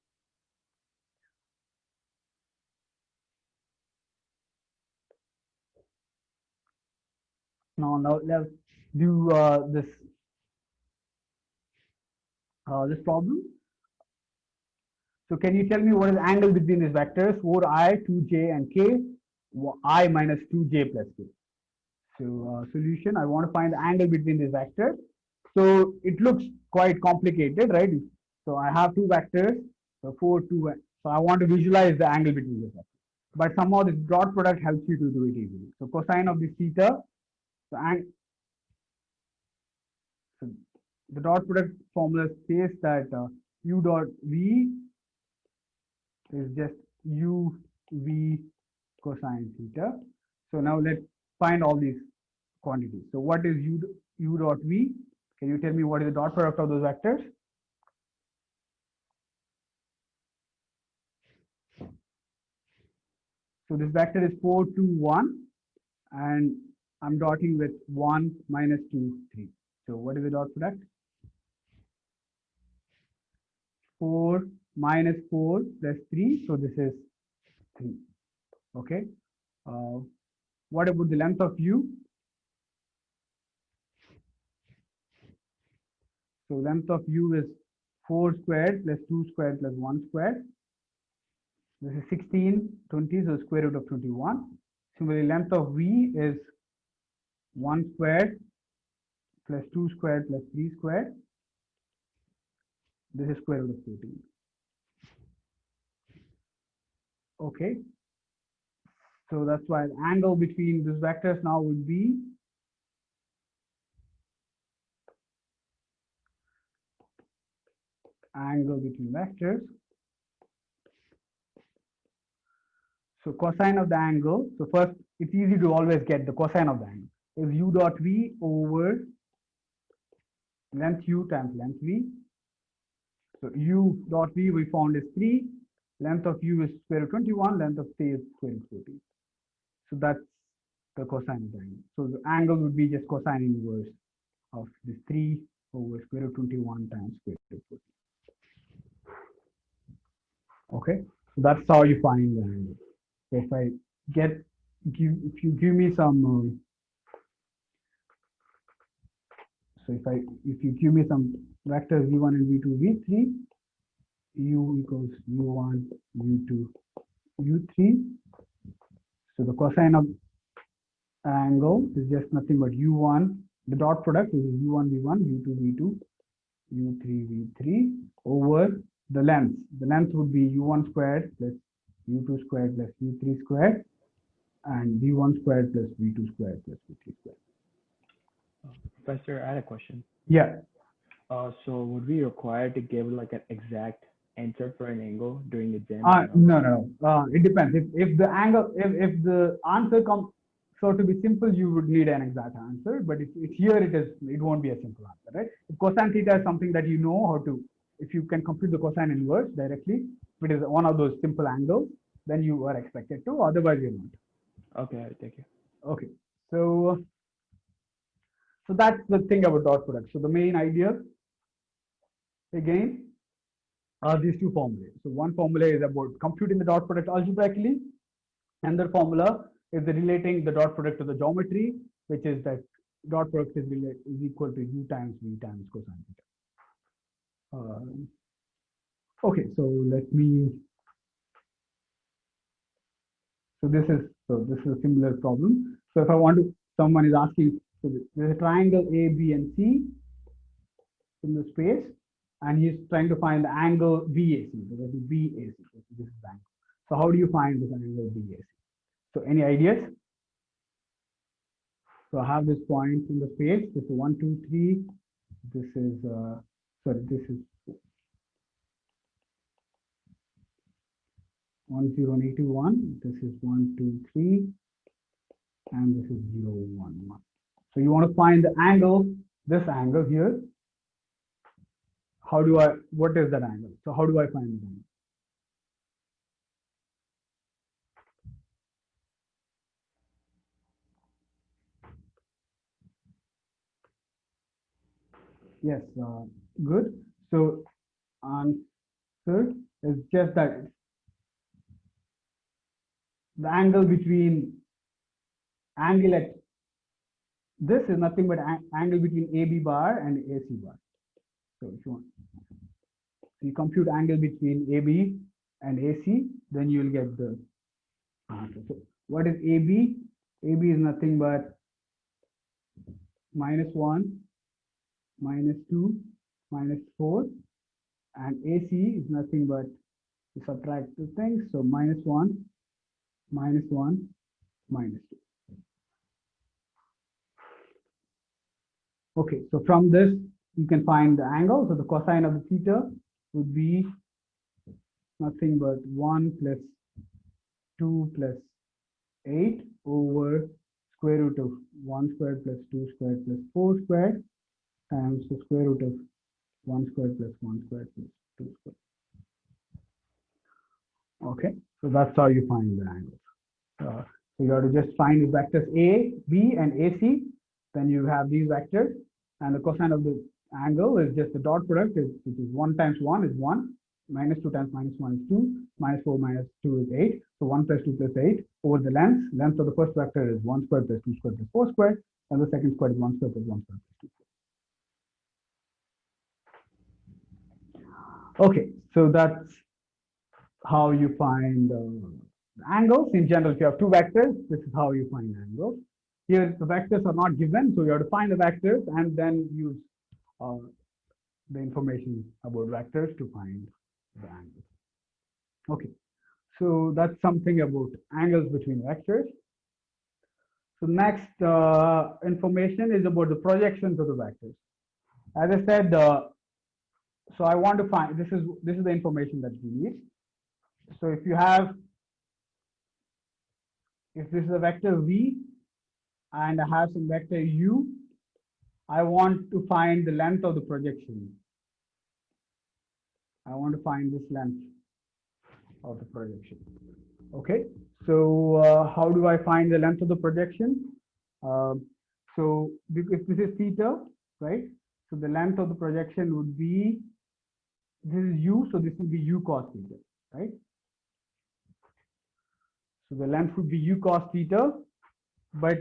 Now let's do this problem. So can you tell me what is the angle between these vectors 4i, 2j, and k, I minus 2j plus k? So solution, I want to find the angle between these vectors. So it looks quite complicated, right? So I have two vectors, so 4, 2. So I want to visualize the angle between the vectors. But somehow this dot product helps you to do it easily. So cosine of this theta, so the dot product formula says that u dot v is just u v cosine theta. So now let's find all these quantities. So what is u dot v? Can you tell me what is the dot product of those vectors? So this vector is 4, 2, 1, and I'm dotting with 1, minus 2, 3. So what is the dot product? 4 minus 4 plus 3. So this is 3. Okay. What about the length of u? So length of u is 4 squared plus 2 squared plus 1 squared. This is 16, 20, so square root of 21. Similarly, length of v is 1 squared plus 2 squared plus 3 squared. This is square root of 14. Okay. So that's why the angle between these vectors now would be angle between vectors. So cosine of the angle. So first, it's easy to always get the cosine of the angle. Is u dot v over length u times length v. So u dot v we found is 3. Length of u is square root 21. Length of k is square root 14. So that's the cosine of the angle. So the angle would be just cosine inverse of this 3 over square root 21 times square root 14. Okay, so that's how you find the angle. So if I if you give me some, so if you give me some vectors v1 and v2, v3, u equals u1, u2, u3. So the cosine of angle is just nothing but u1. The dot product is u1, v1, u2, v2, u3, v3 over the length. The length would be u1 squared plus u2 squared plus u3 squared, and v1 squared plus v2 squared plus v3 squared. Professor, I had a question. Yeah. So would we require to give like an exact answer for an angle during the exam? No. It depends. If the angle, if the answer comes, so to be simple, you would need an exact answer. But if here it won't be a simple answer, right? If cosine theta is something that you know how to, if you can compute the cosine inverse directly, if it is one of those simple angles, then you are expected to. Otherwise, you're not. Okay, thank you. Okay, so that's the thing about dot product. So the main idea, again, are these two formulas. So one formula is about computing the dot product algebraically. Another formula is relating the dot product to the geometry, which is that dot product is equal to u times v times cosine theta. Okay, so let me. So this is a similar problem. So if I want to, someone is asking, so there's a triangle A, B, and C in the space, and he's trying to find the angle BAC. So that is BAC. So this is the angle. So how do you find this angle BAC? So any ideas? So I have this point in the space. This is 1, 2, 3. This is sorry. This is 1, 0, negative 1. This is 1, 2, 3, and this is 0, 1, 1. So you want to find the angle, this angle here. What is that angle? So how do I find the angle? Yes, good. So answer is just that the angle between angle at this is nothing but angle between AB bar and AC bar. So if you want, you compute angle between AB and AC, then you will get the answer. So what is AB? AB is nothing but -1, -2, -4, and AC is nothing but to subtract two things. So -1, -1, -2. Okay, so from this you can find the angle. So the cosine of the theta would be nothing but 1 plus 2 plus 8 over square root of 1 squared plus 2 squared plus 4 squared times the square root of 1 squared plus 1 squared plus 2 squared. Okay, so that's how you find the angles. So you have to just find the vectors A, B, and AC. Then you have these vectors, and the cosine of the angle is just the dot product, which is 1 times 1 is 1, -2 times -1 is 2, -4 minus 2 is 8. So 1 plus 2 plus 8 over the length. Length of the first vector is 1 squared plus 2 squared plus 4 squared, and the second squared is 1 squared plus 1 squared plus 2 squared. Okay, so that's how you find angles. In general, if you have two vectors, this is how you find angles. Here, the vectors are not given, so you have to find the vectors and then use the information about vectors to find the angles. Okay, so that's something about angles between vectors. So next information is about the projections of the vectors. As I said, so I want to find, this is the information that we need. So if this is a vector V and I have some vector U, I want to find the length of the projection. I want to find this length of the projection. Okay, so how do I find the length of the projection? So if this is theta, right? So the length of the projection would be, this is U, so this will be U cos theta, right? So the length would be U cos theta, but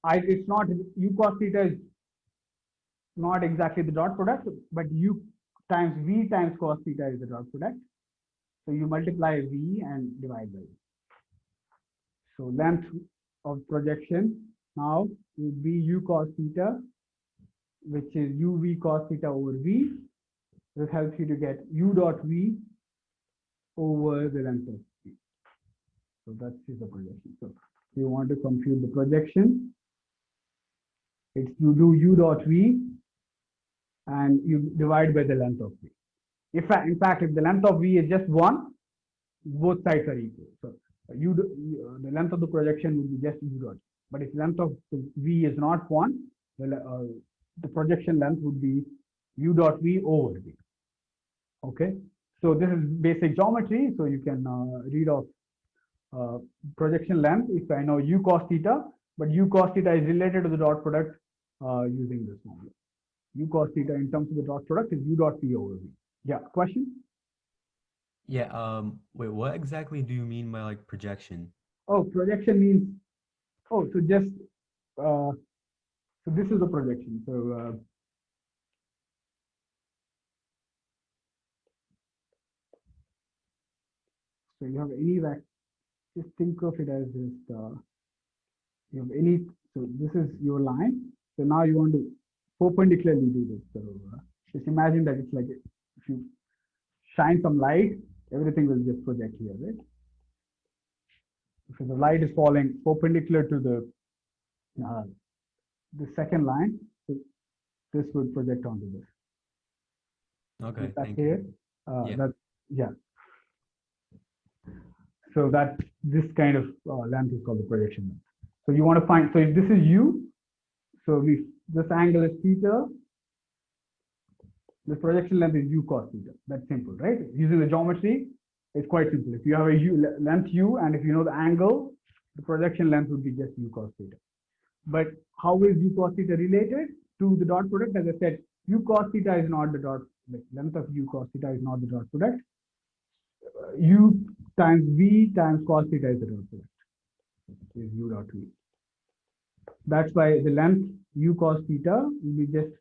it's not, U cos theta is not exactly the dot product, but U times V times cos theta is the dot product. So you multiply V and divide by it. So length of projection now would be U cos theta, which is UV cos theta over V. This helps you to get U dot V over the length of V. So that is the projection. So if you want to compute the projection, it's you do U dot V and you divide by the length of V. In fact, if the length of V is just 1, both sides are equal. So the length of the projection would be just U dot. But if length of V is not 1, the projection length would be U dot V over V. Okay, so this is basic geometry. So you can read off projection length if I know U cos theta, but U cos theta is related to the dot product using this formula. U cos theta in terms of the dot product is U dot V over V. Yeah, question? Yeah, wait, what exactly do you mean by like projection? Oh, projection means, oh, so just, so this is the projection. So you have any vector, just think of it as just, you have any, so this is your line. So now you want to perpendicularly do this. So just imagine that it's like, if you shine some light, everything will just project here, right? So the light is falling perpendicular to the second line, so this would project onto this. Okay, That's thank here. you. Yeah. That's, yeah. So that this kind of length is called the projection length. So you want to find, so if this is u, so this angle is theta, the projection length is u cos theta. That's simple, right? Using the geometry, it's quite simple. If you have a length u, and if you know the angle, the projection length would be just u cos theta. But how is u cos theta related to the dot product? As I said, u cos theta is not the dot, the length of u cos theta is not the dot product. U times v times cos theta is the dot product. Is u dot v. That's why the length u cos theta will be just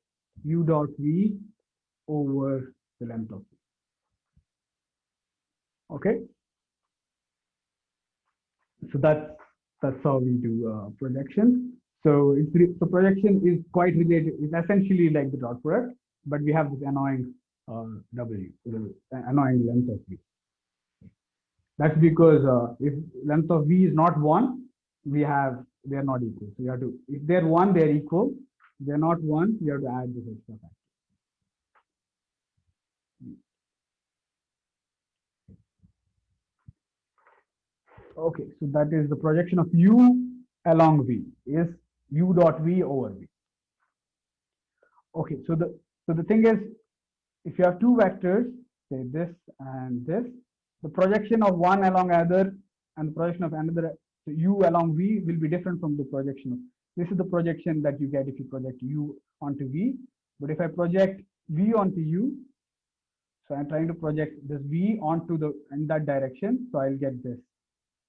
u dot v over the length of v. Okay. So that's how we do projection. So projection is quite related. It's essentially like the dot product, but we have this annoying w, the annoying length of v. That's because if length of v is not 1, they are not equal. So you have to, if they're 1, they're equal. If they're not 1, you have to add this extra factor. Okay, so that is the projection of u along v is u dot v over v. Okay, so the thing is, if you have two vectors, say this and this, the projection of one along other and the projection of another, so u along v will be different from the projection of, this is the projection that you get if you project u onto v. But if I project v onto u, so I'm trying to project this v onto in that direction, so I'll get this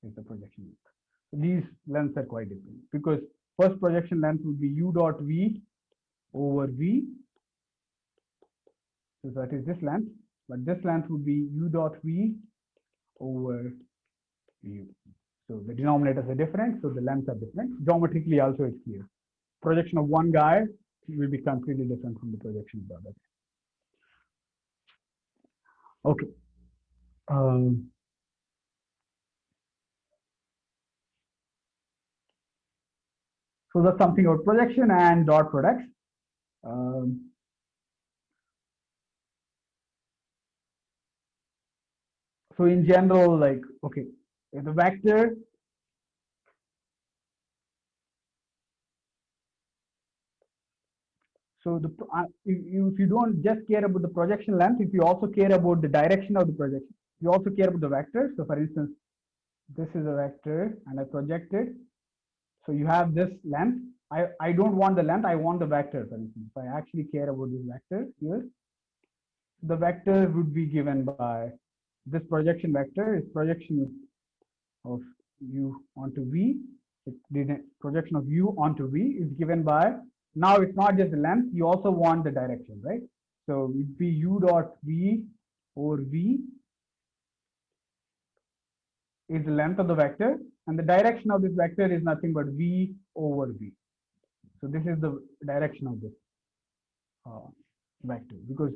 is the projection length. So these lengths are quite different because first projection length would be u dot v over v. So that is this length, but this length would be u dot v over u. So the denominators are different, so the lengths are different. Geometrically also it's clear. Projection of one guy will be completely different from the projection of the other. Okay. So that's something about projection and dot products. So in general, like, okay, if the vector so if you don't just care about the projection length, if you also care about the direction of the projection, you also care about the vector. So for instance, this is a vector and I project it. So you have this length. I don't want the length, I want the vector, for instance. If I actually care about this vector here, the vector would be given by this projection vector is projection of u onto v. The projection of u onto v is given by, now it's not just the length, you also want the direction, right? So it would be u dot v over v is the length of the vector, and the direction of this vector is nothing but v over v. So this is the direction of this vector, because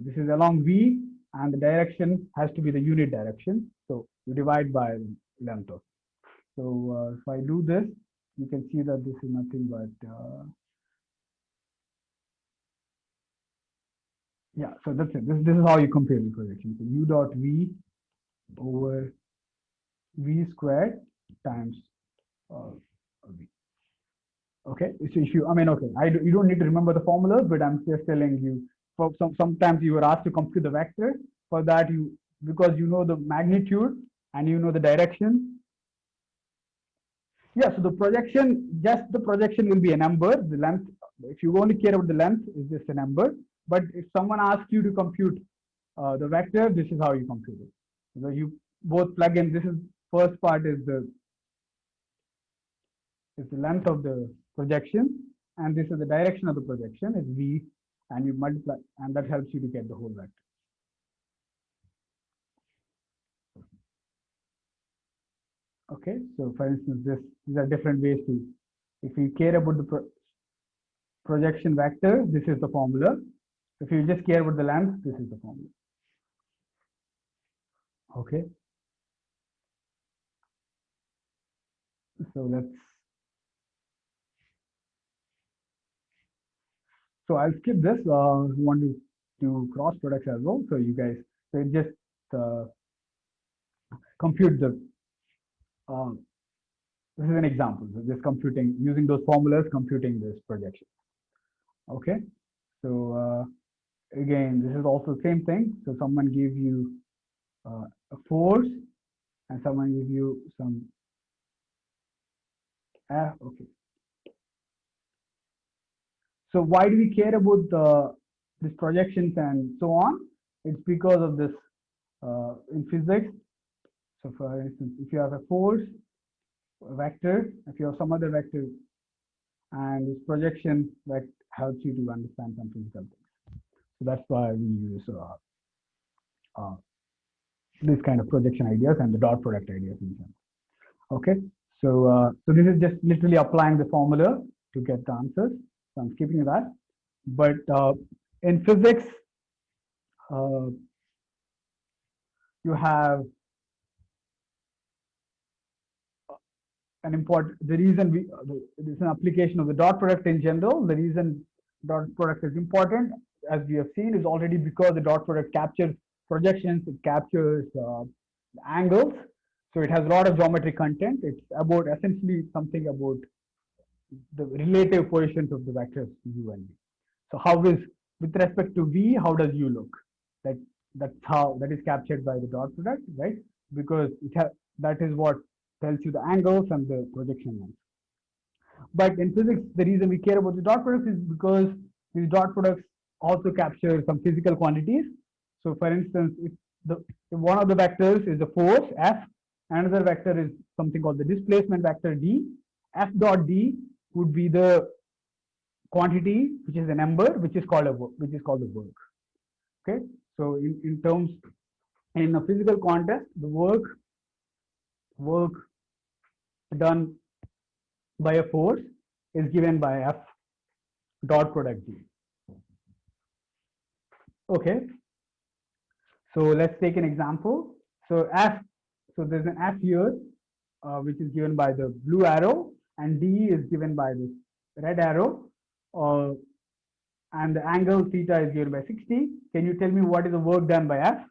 this is along v and the direction has to be the unit direction. So you divide by length of. So if I do this, you can see that this is nothing but yeah. So that's it. This is how you compare the projection. So u dot v over v squared times v. Okay. So if you, I mean, okay, you don't need to remember the formula, but I'm just telling you. For sometimes you were asked to compute the vector. For that, because you know the magnitude and you know the direction. Yeah, so the projection, just the projection will be a number. The length, if you only care about the length, is just a number. But if someone asks you to compute the vector, this is how you compute it. So you both plug in. This is first part is the length of the projection, and this is the direction of the projection is v, and you multiply, and that helps you to get the whole vector. Okay, so for instance, these are different ways to, if you care about the projection vector, this is the formula. If you just care about the length, this is the formula. Okay. So I'll skip this. Want to do cross products as well. So you guys, so just compute the this is an example. So just computing, using those formulas, computing this projection. Okay. So again, this is also the same thing. So someone gives you a force and someone gives you some F. Okay. So why do we care about these projections and so on? It's because of this in physics. So for instance, if you have a force, a vector, if you have some other vector, and this projection that helps you to understand some physical things. So that's why we use this kind of projection ideas and the dot product ideas in general. Okay, so this is just literally applying the formula to get the answers. So I'm skipping that. But in physics, you have an important, the reason this is an application of the dot product in general. The reason dot product is important, as we have seen, is already because the dot product captures projections, it captures angles. So it has a lot of geometry content. It's about essentially something about the relative positions of the vectors u and v. So how is, with respect to v, how does u look? That's how that is captured by the dot product, right? Because that is what tells you the angles and the projection length. But in physics, the reason we care about the dot products is because these dot products also capture some physical quantities. So for instance, if one of the vectors is the force F, another vector is something called the displacement vector D, F dot D would be the quantity, which is a number, which is called the work. Okay, so in terms, in a physical context, the work done by a force is given by F dot product G. Okay, so let's take an example. So there's an F here, which is given by the blue arrow, and D is given by this red arrow, and the angle theta is given by 60. Can you tell me what is the work done by F?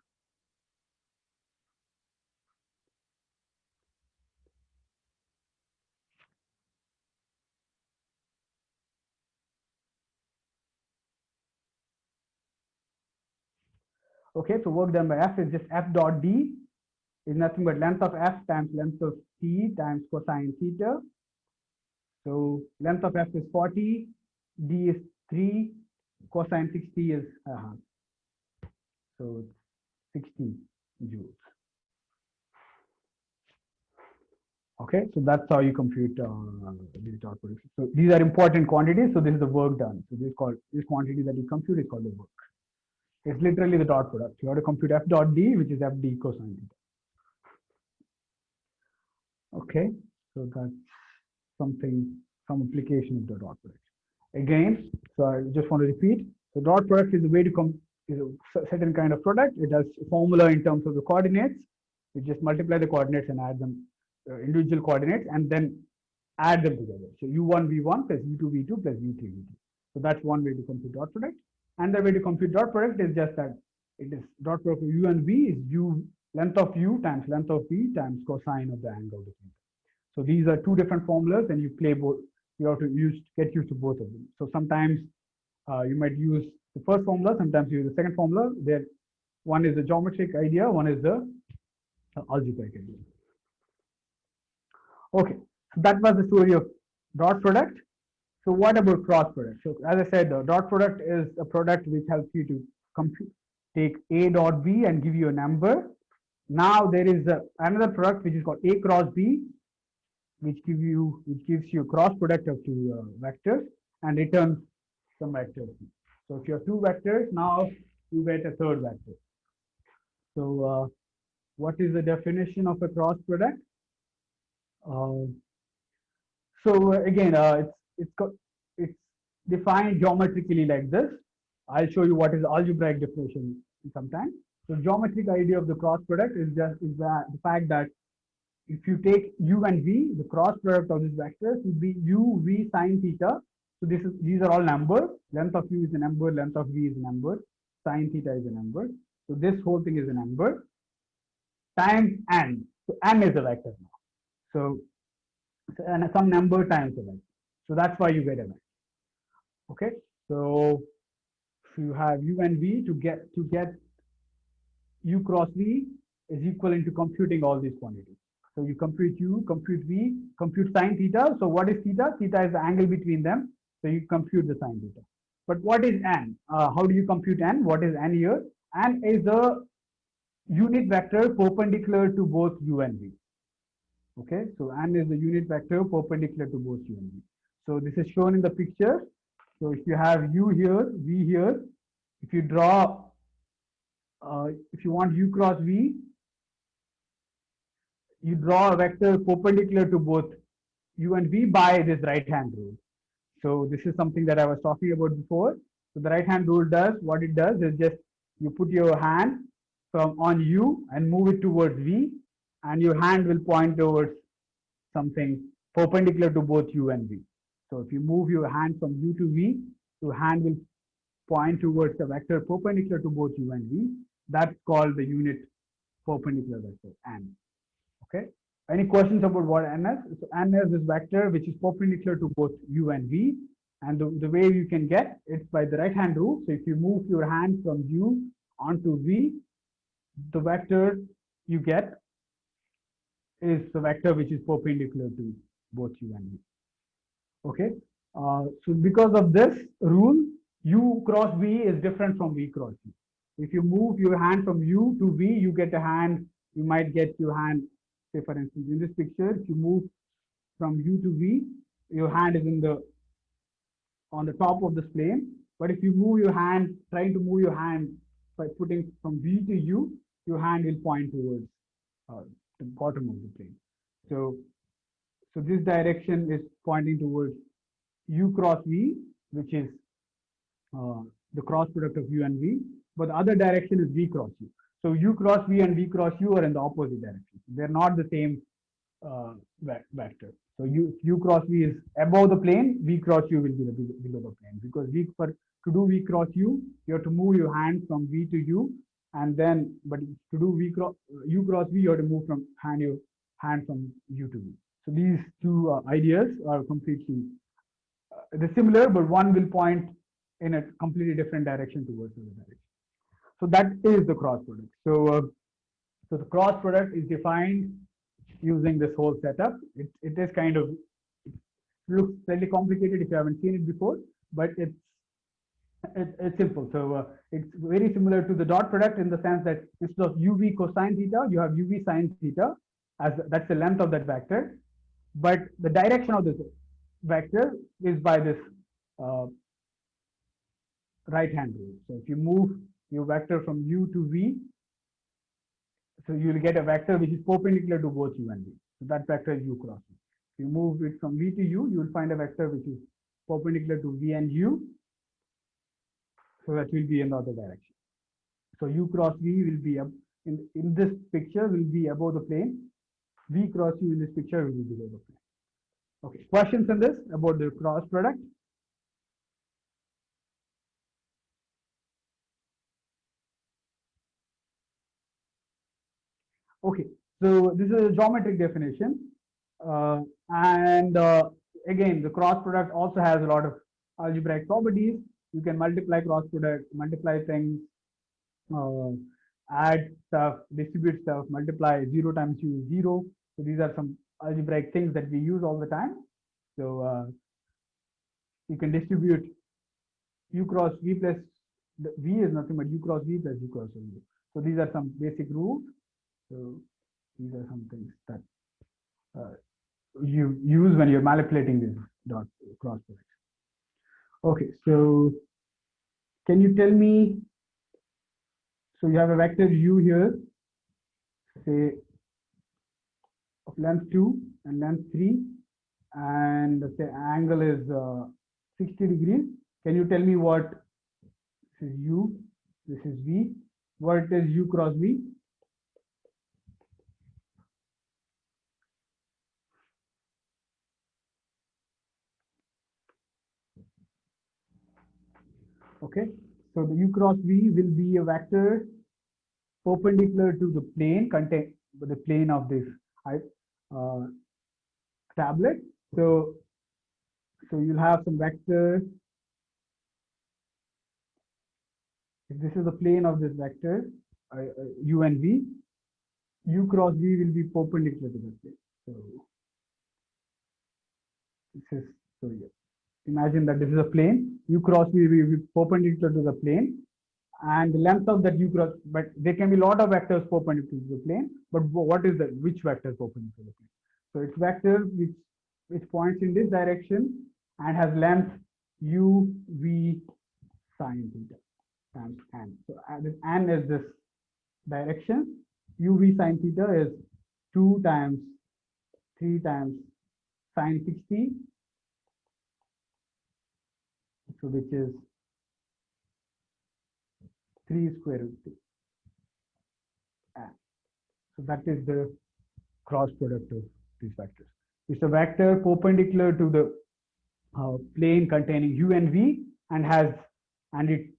Okay, so work done by F is just F dot D is nothing but length of F times length of T times cosine theta. So length of F is 40, D is 3, cosine 60 is so 60 joules. Okay, so that's how you compute these dot products. So these are important quantities. So this is the work done. So this quantity that you compute is called the work. It's literally the dot product. You have to compute F dot D, which is F D cosine theta. Okay, so that's some application of the dot product. Again, so I just want to repeat. The dot product is a way to is a certain kind of product. It has a formula in terms of the coordinates. You just multiply the coordinates and add them, individual coordinates, and then add them together. So u1 v1 plus u2 v2 plus u3 v2. So that's one way to compute dot product. And the way to compute dot product is just that it is dot product of u and v is u length of u times length of v times cosine of the angle between them. So these are two different formulas, and you play both. You have to get used to both of them. So sometimes you might use the first formula, sometimes you use the second formula. There, one is the geometric idea, one is the algebraic idea. Okay, so that was the story of dot product. So what about cross product? So as I said, the dot product is a product which helps you to compute, take A dot B and give you a number. Now there is another product which is called A cross B, which gives you a cross product of two vectors and returns some vectors. So if you have two vectors, now you get a third vector. So what is the definition of a cross product? So again, it's defined geometrically like this. I'll show you what is the algebraic definition sometime. So geometric idea of the cross product is the fact that if you take u and v, the cross product of these vectors would be u v sine theta. So these are all numbers. Length of u is a number, length of v is a number, sine theta is a number. So this whole thing is a number times n. So n is a vector now. So, and some number times the vector. So that's why you get a vector. Okay. So you have u and v to get u cross v is equivalent to computing all these quantities. So you compute u, compute v, compute sine theta. So what is theta? Theta is the angle between them. So you compute the sine theta. But what is n? How do you compute n? What is n here? N is a unit vector perpendicular to both u and v. Okay, so n is the unit vector perpendicular to both u and v. So this is shown in the picture. So if you have u here, v here, if you draw, if you want u cross v, you draw a vector perpendicular to both u and v by this right hand rule. So this is something that I was talking about before. So the right hand rule does, what it does is just you put your hand from on u and move it towards v, and your hand will point towards something perpendicular to both u and v. So if you move your hand from u to v, your hand will point towards the vector perpendicular to both u and v. That's called the unit perpendicular vector, n. Okay. Any questions about what n is? So n is this vector which is perpendicular to both u and v. And the way you can get it's by the right hand rule. So if you move your hand from u onto v, the vector you get is the vector which is perpendicular to both u and v. Okay. So because of this rule, u cross v is different from v cross v. If you move your hand from u to v, you get a hand, you might get your hand, say for instance, in this picture, if you move from u to v, your hand is on the top of this plane. But if you move your hand, trying to move your hand by putting from v to u, your hand will point towards the bottom of the plane. So this direction is pointing towards u cross v, which is the cross product of u and v, but the other direction is v cross u. So u cross v and v cross u are in the opposite direction. They're not the same vector. So u cross v is above the plane, v cross u will be below the plane, because to do v cross u, you have to move your hand from v to u, and then but to do u cross v, you have to move your hand from u to v. So these two ideas are completely they're similar, but one will point in a completely different direction towards the other direction. So that is the cross product. So the cross product is defined using this whole setup. It is kind of, it looks slightly complicated if you haven't seen it before, but it's simple. So it's very similar to the dot product in the sense that instead of uv cosine theta, you have uv sine theta, as that's the length of that vector. But the direction of this vector is by this right hand rule. So if you move your vector from u to v, so you will get a vector which is perpendicular to both u and v. So that vector is u cross v. If you move it from v to u, you will find a vector which is perpendicular to v and u. So that will be in the other direction. So u cross v will be up in this picture will be above the plane. V cross u in this picture will be below the plane. Okay, questions on this about the cross product? Okay, so this is a geometric definition. Again, the cross product also has a lot of algebraic properties. You can multiply cross product, multiply things, add stuff, distribute stuff, multiply 0 times u is 0. So these are some algebraic things that we use all the time. So you can distribute u cross v plus v is nothing but u cross v plus u cross v. So these are some basic rules. So these are some things that you use when you're manipulating this dot cross product. Okay, so can you tell me, so you have a vector u here, say of length 2 and length 3, and the angle is 60 degrees. Can you tell me what this is u, this is v, what is u cross v? Okay, so the u cross v will be a vector perpendicular to the plane of this tablet. So you'll have some vectors. If this is the plane of this vector, u and v, u cross v will be perpendicular to the plane. So this is, so yeah. Imagine that this is a plane, u cross v will be perpendicular to the plane, and the length of that u cross, but there can be a lot of vectors perpendicular to the plane, but what is that, which vector is perpendicular to the plane? So it's vector which points in this direction and has length u v sine theta times n. So this n is this direction, u v sine theta is 2 times 3 times sine 60, so which is 3 square root 2. So that is the cross product of these vectors. It's a vector perpendicular to the plane containing u and v, and it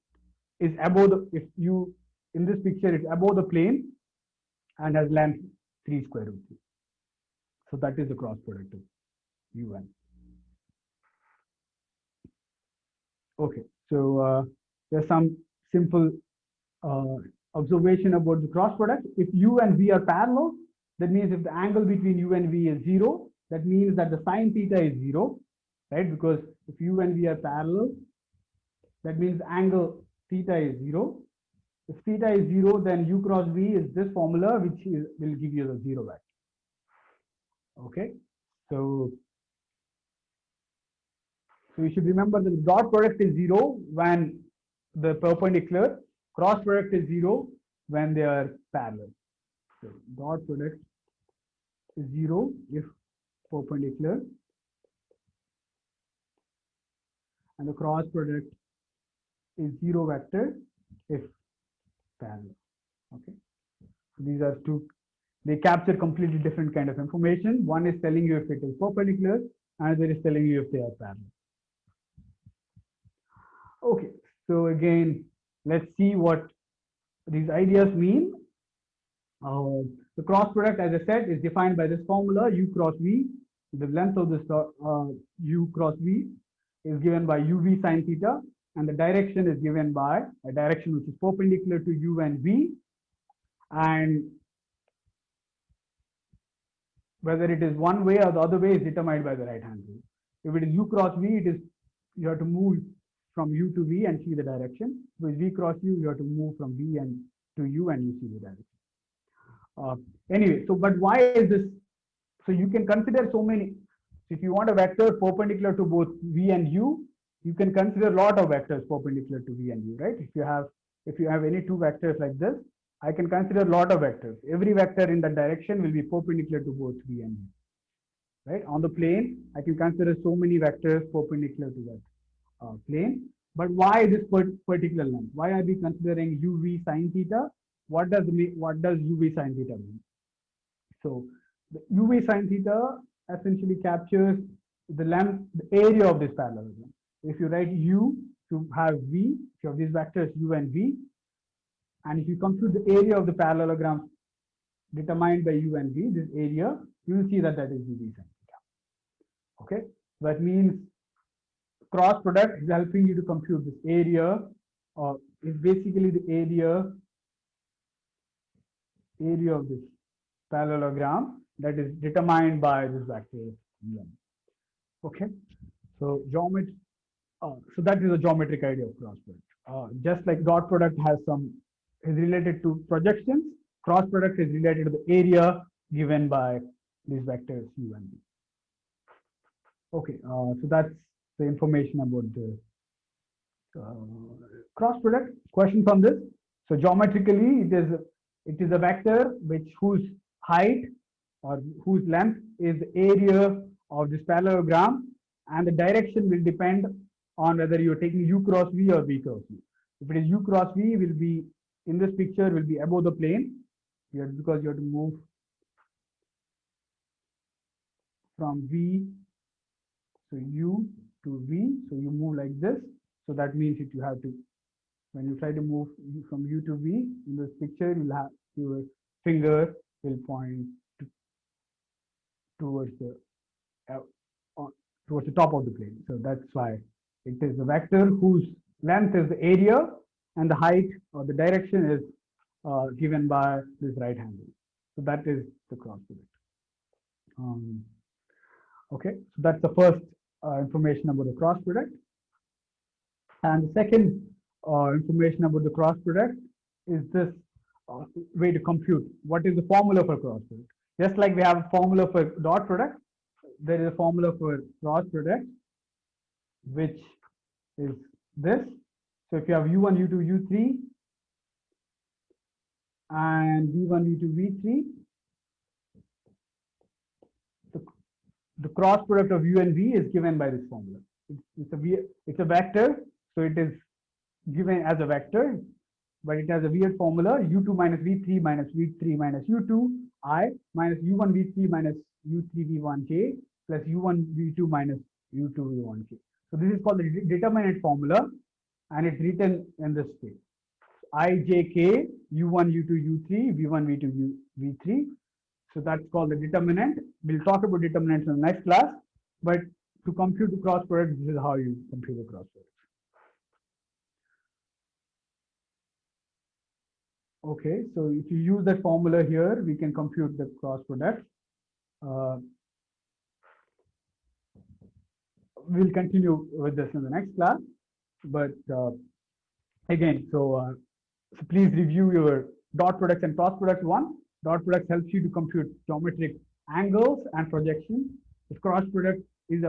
is above the, if you in this picture it's above the plane and has length 3 square root 2. So that is the cross product of u and. Okay, so there's some simple observation about the cross product. If u and v are parallel, that means if the angle between u and v is 0, that means that the sine theta is 0, right? Because if u and v are parallel, that means the angle theta is 0. If theta is 0, then u cross v is this formula, which will give you the 0 vector. Okay, so you should remember that the dot product is 0 when the perpendicular, cross product is 0 when they are parallel. So dot product is 0 if perpendicular, and the cross product is 0 vector if parallel. Okay, so these are two, they capture completely different kind of information. One is telling you if it is perpendicular, another is telling you if they are parallel. Okay, so again, let's see what these ideas mean. The cross product, as I said, is defined by this formula, u cross v. The length of this u cross v is given by uv sine theta, and the direction is given by a direction which is perpendicular to u and v, and whether it is one way or the other way is determined by the right hand rule. If it is u cross v, it is, you have to move from u to v and see the direction. With v cross u, you have to move from v and to u and you see the direction. Anyway, so but why is this? So you can consider so many. So if you want a vector perpendicular to both v and u, you can consider a lot of vectors perpendicular to v and u, right? If you have any two vectors like this, I can consider a lot of vectors. Every vector in that direction will be perpendicular to both v and u, right? On the plane, I can consider so many vectors perpendicular to that plane. But why this particular length? Why are we considering uv sine theta? What does uv sine theta mean? So the uv sine theta essentially captures the length, the area of this parallelogram. If you write u to have v, if you have these vectors u and v, and if you compute the area of the parallelogram determined by u and v, this area, you will see that that is uv sine theta. Okay, that means cross product is helping you to compute this area, or is basically the area of this parallelogram that is determined by this vector. Okay, so geometry. So that is a geometric idea of cross product. Just like dot product is related to projections, cross product is related to the area given by these vectors u and v. Okay, so that's the information about the cross product. Question from this. So geometrically, it is a vector whose height or whose length is the area of this parallelogram, and the direction will depend on whether you are taking u cross v or v cross v. If it is u cross v, will be in this picture will be above the plane, because you have to move from v, so u to v, so you move like this. So that means if you have to, when you try to move from u to v in this picture, you'll have your finger will point towards the uh, towards the top of the plane. So that's why it is a vector whose length is the area and the height or the direction is given by this right angle. So that is the cross product. Okay, so that's the first information about the cross product. And the second information about the cross product is this way to compute what is the formula for cross product. Just like we have a formula for dot product, there is a formula for cross product, which is this. So if you have u1, u2, u3, and v1, v2, v3, the cross product of u and v is given by this formula. It's a vector, so it is given as a vector, but it has a weird formula: u2 minus v3 minus v3 minus u2 I minus u1 v3 minus u3 v1 k plus u1 v2 minus u2 v1 k. So this is called the determinant formula, and it's written in this way: I j k u1 u2 u3 v1 v2 v3. So that's called the determinant. We'll talk about determinants in the next class, but to compute the cross product, this is how you compute the cross product. Okay, so if you use that formula here, we can compute the cross product. We'll continue with this in the next class, but again, so please review your dot products and cross products one. Dot product helps you to compute geometric angles and projections. The cross product is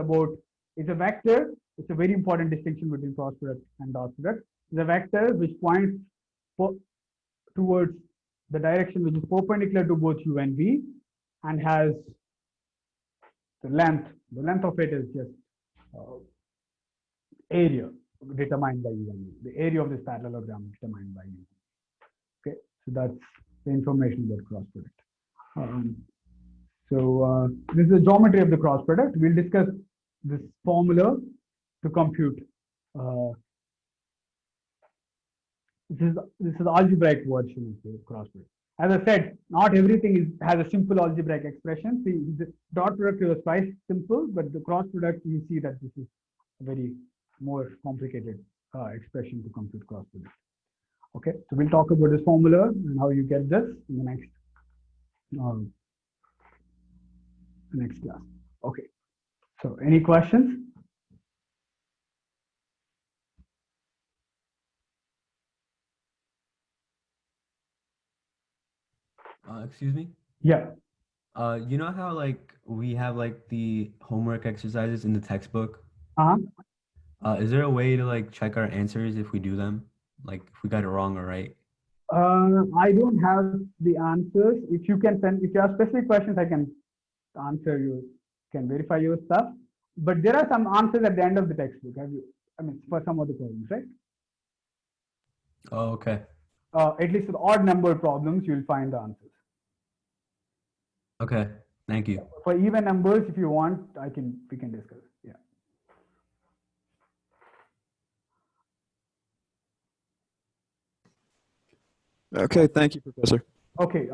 it's a vector. It's a very important distinction between cross product and dot product. It's a vector which points towards the direction which is perpendicular to both u and v, and has the length. The length of it is just area determined by u and v. The area of this parallelogram determined by u. Okay, so that's the information about cross product. This is the geometry of the cross product. We'll discuss this formula to compute. This is the algebraic version of the cross product. As I said, not everything has a simple algebraic expression. See, the dot product is quite simple, but the cross product, you see that this is a very more complicated expression to compute cross product. Okay, so we'll talk about this formula and how you get this in the next class. Okay, so any questions? Excuse me? Yeah. You know how like we have like the homework exercises in the textbook? Is there a way to like check our answers if we do them? Like if we got it wrong or right? I don't have the answers. If you have specific questions, I can answer you, can verify your stuff. But there are some answers at the end of the textbook. For some of the problems, right? Oh, okay. At least for the odd number problems, you'll find the answers. Okay, thank you. For even numbers, if you want, we can discuss. Yeah. Okay, thank you, Professor. Okay,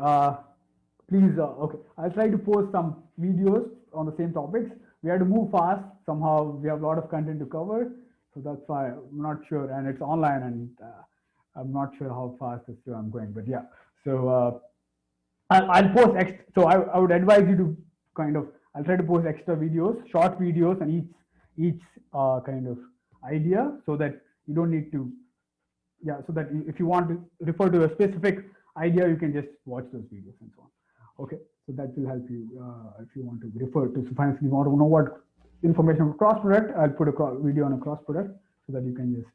please, okay, I'll try to post some videos on the same topics. We have to move fast. Somehow we have a lot of content to cover. So that's why I'm not sure, and it's online, and I'm not sure how fast I'm going, but yeah. So I'll post extra. So I would advise you to I'll try to post extra videos, short videos, and each kind of idea, so that you don't need to, so that if you want to refer to a specific idea, you can just watch those videos and so on. Okay, so that will help you if you want to refer to. So if you want to know what information on cross product, I'll put a video on a cross product so that you can just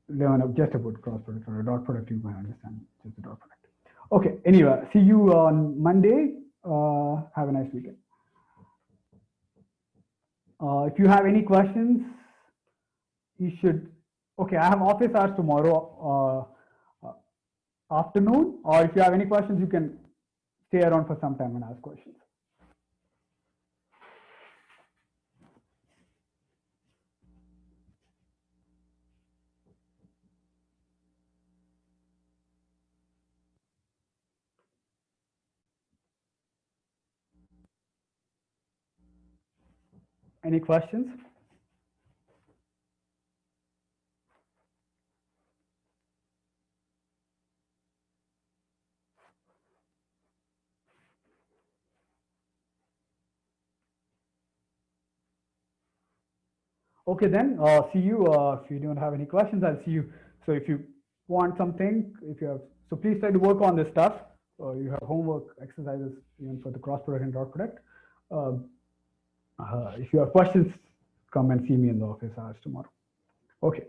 learn just about cross product, or a dot product. You can understand just the dot product. Okay, anyway, see you on Monday. Have a nice weekend. If you have any questions, you should. Okay, I have office hours tomorrow afternoon, or if you have any questions, you can stay around for some time and ask questions. Any questions? Okay, then see you. If you don't have any questions, I'll see you. So if you want something, if you have, so please try to work on this stuff. You have homework exercises even for the cross product and dot product. If you have questions, come and see me in the office hours tomorrow. Okay.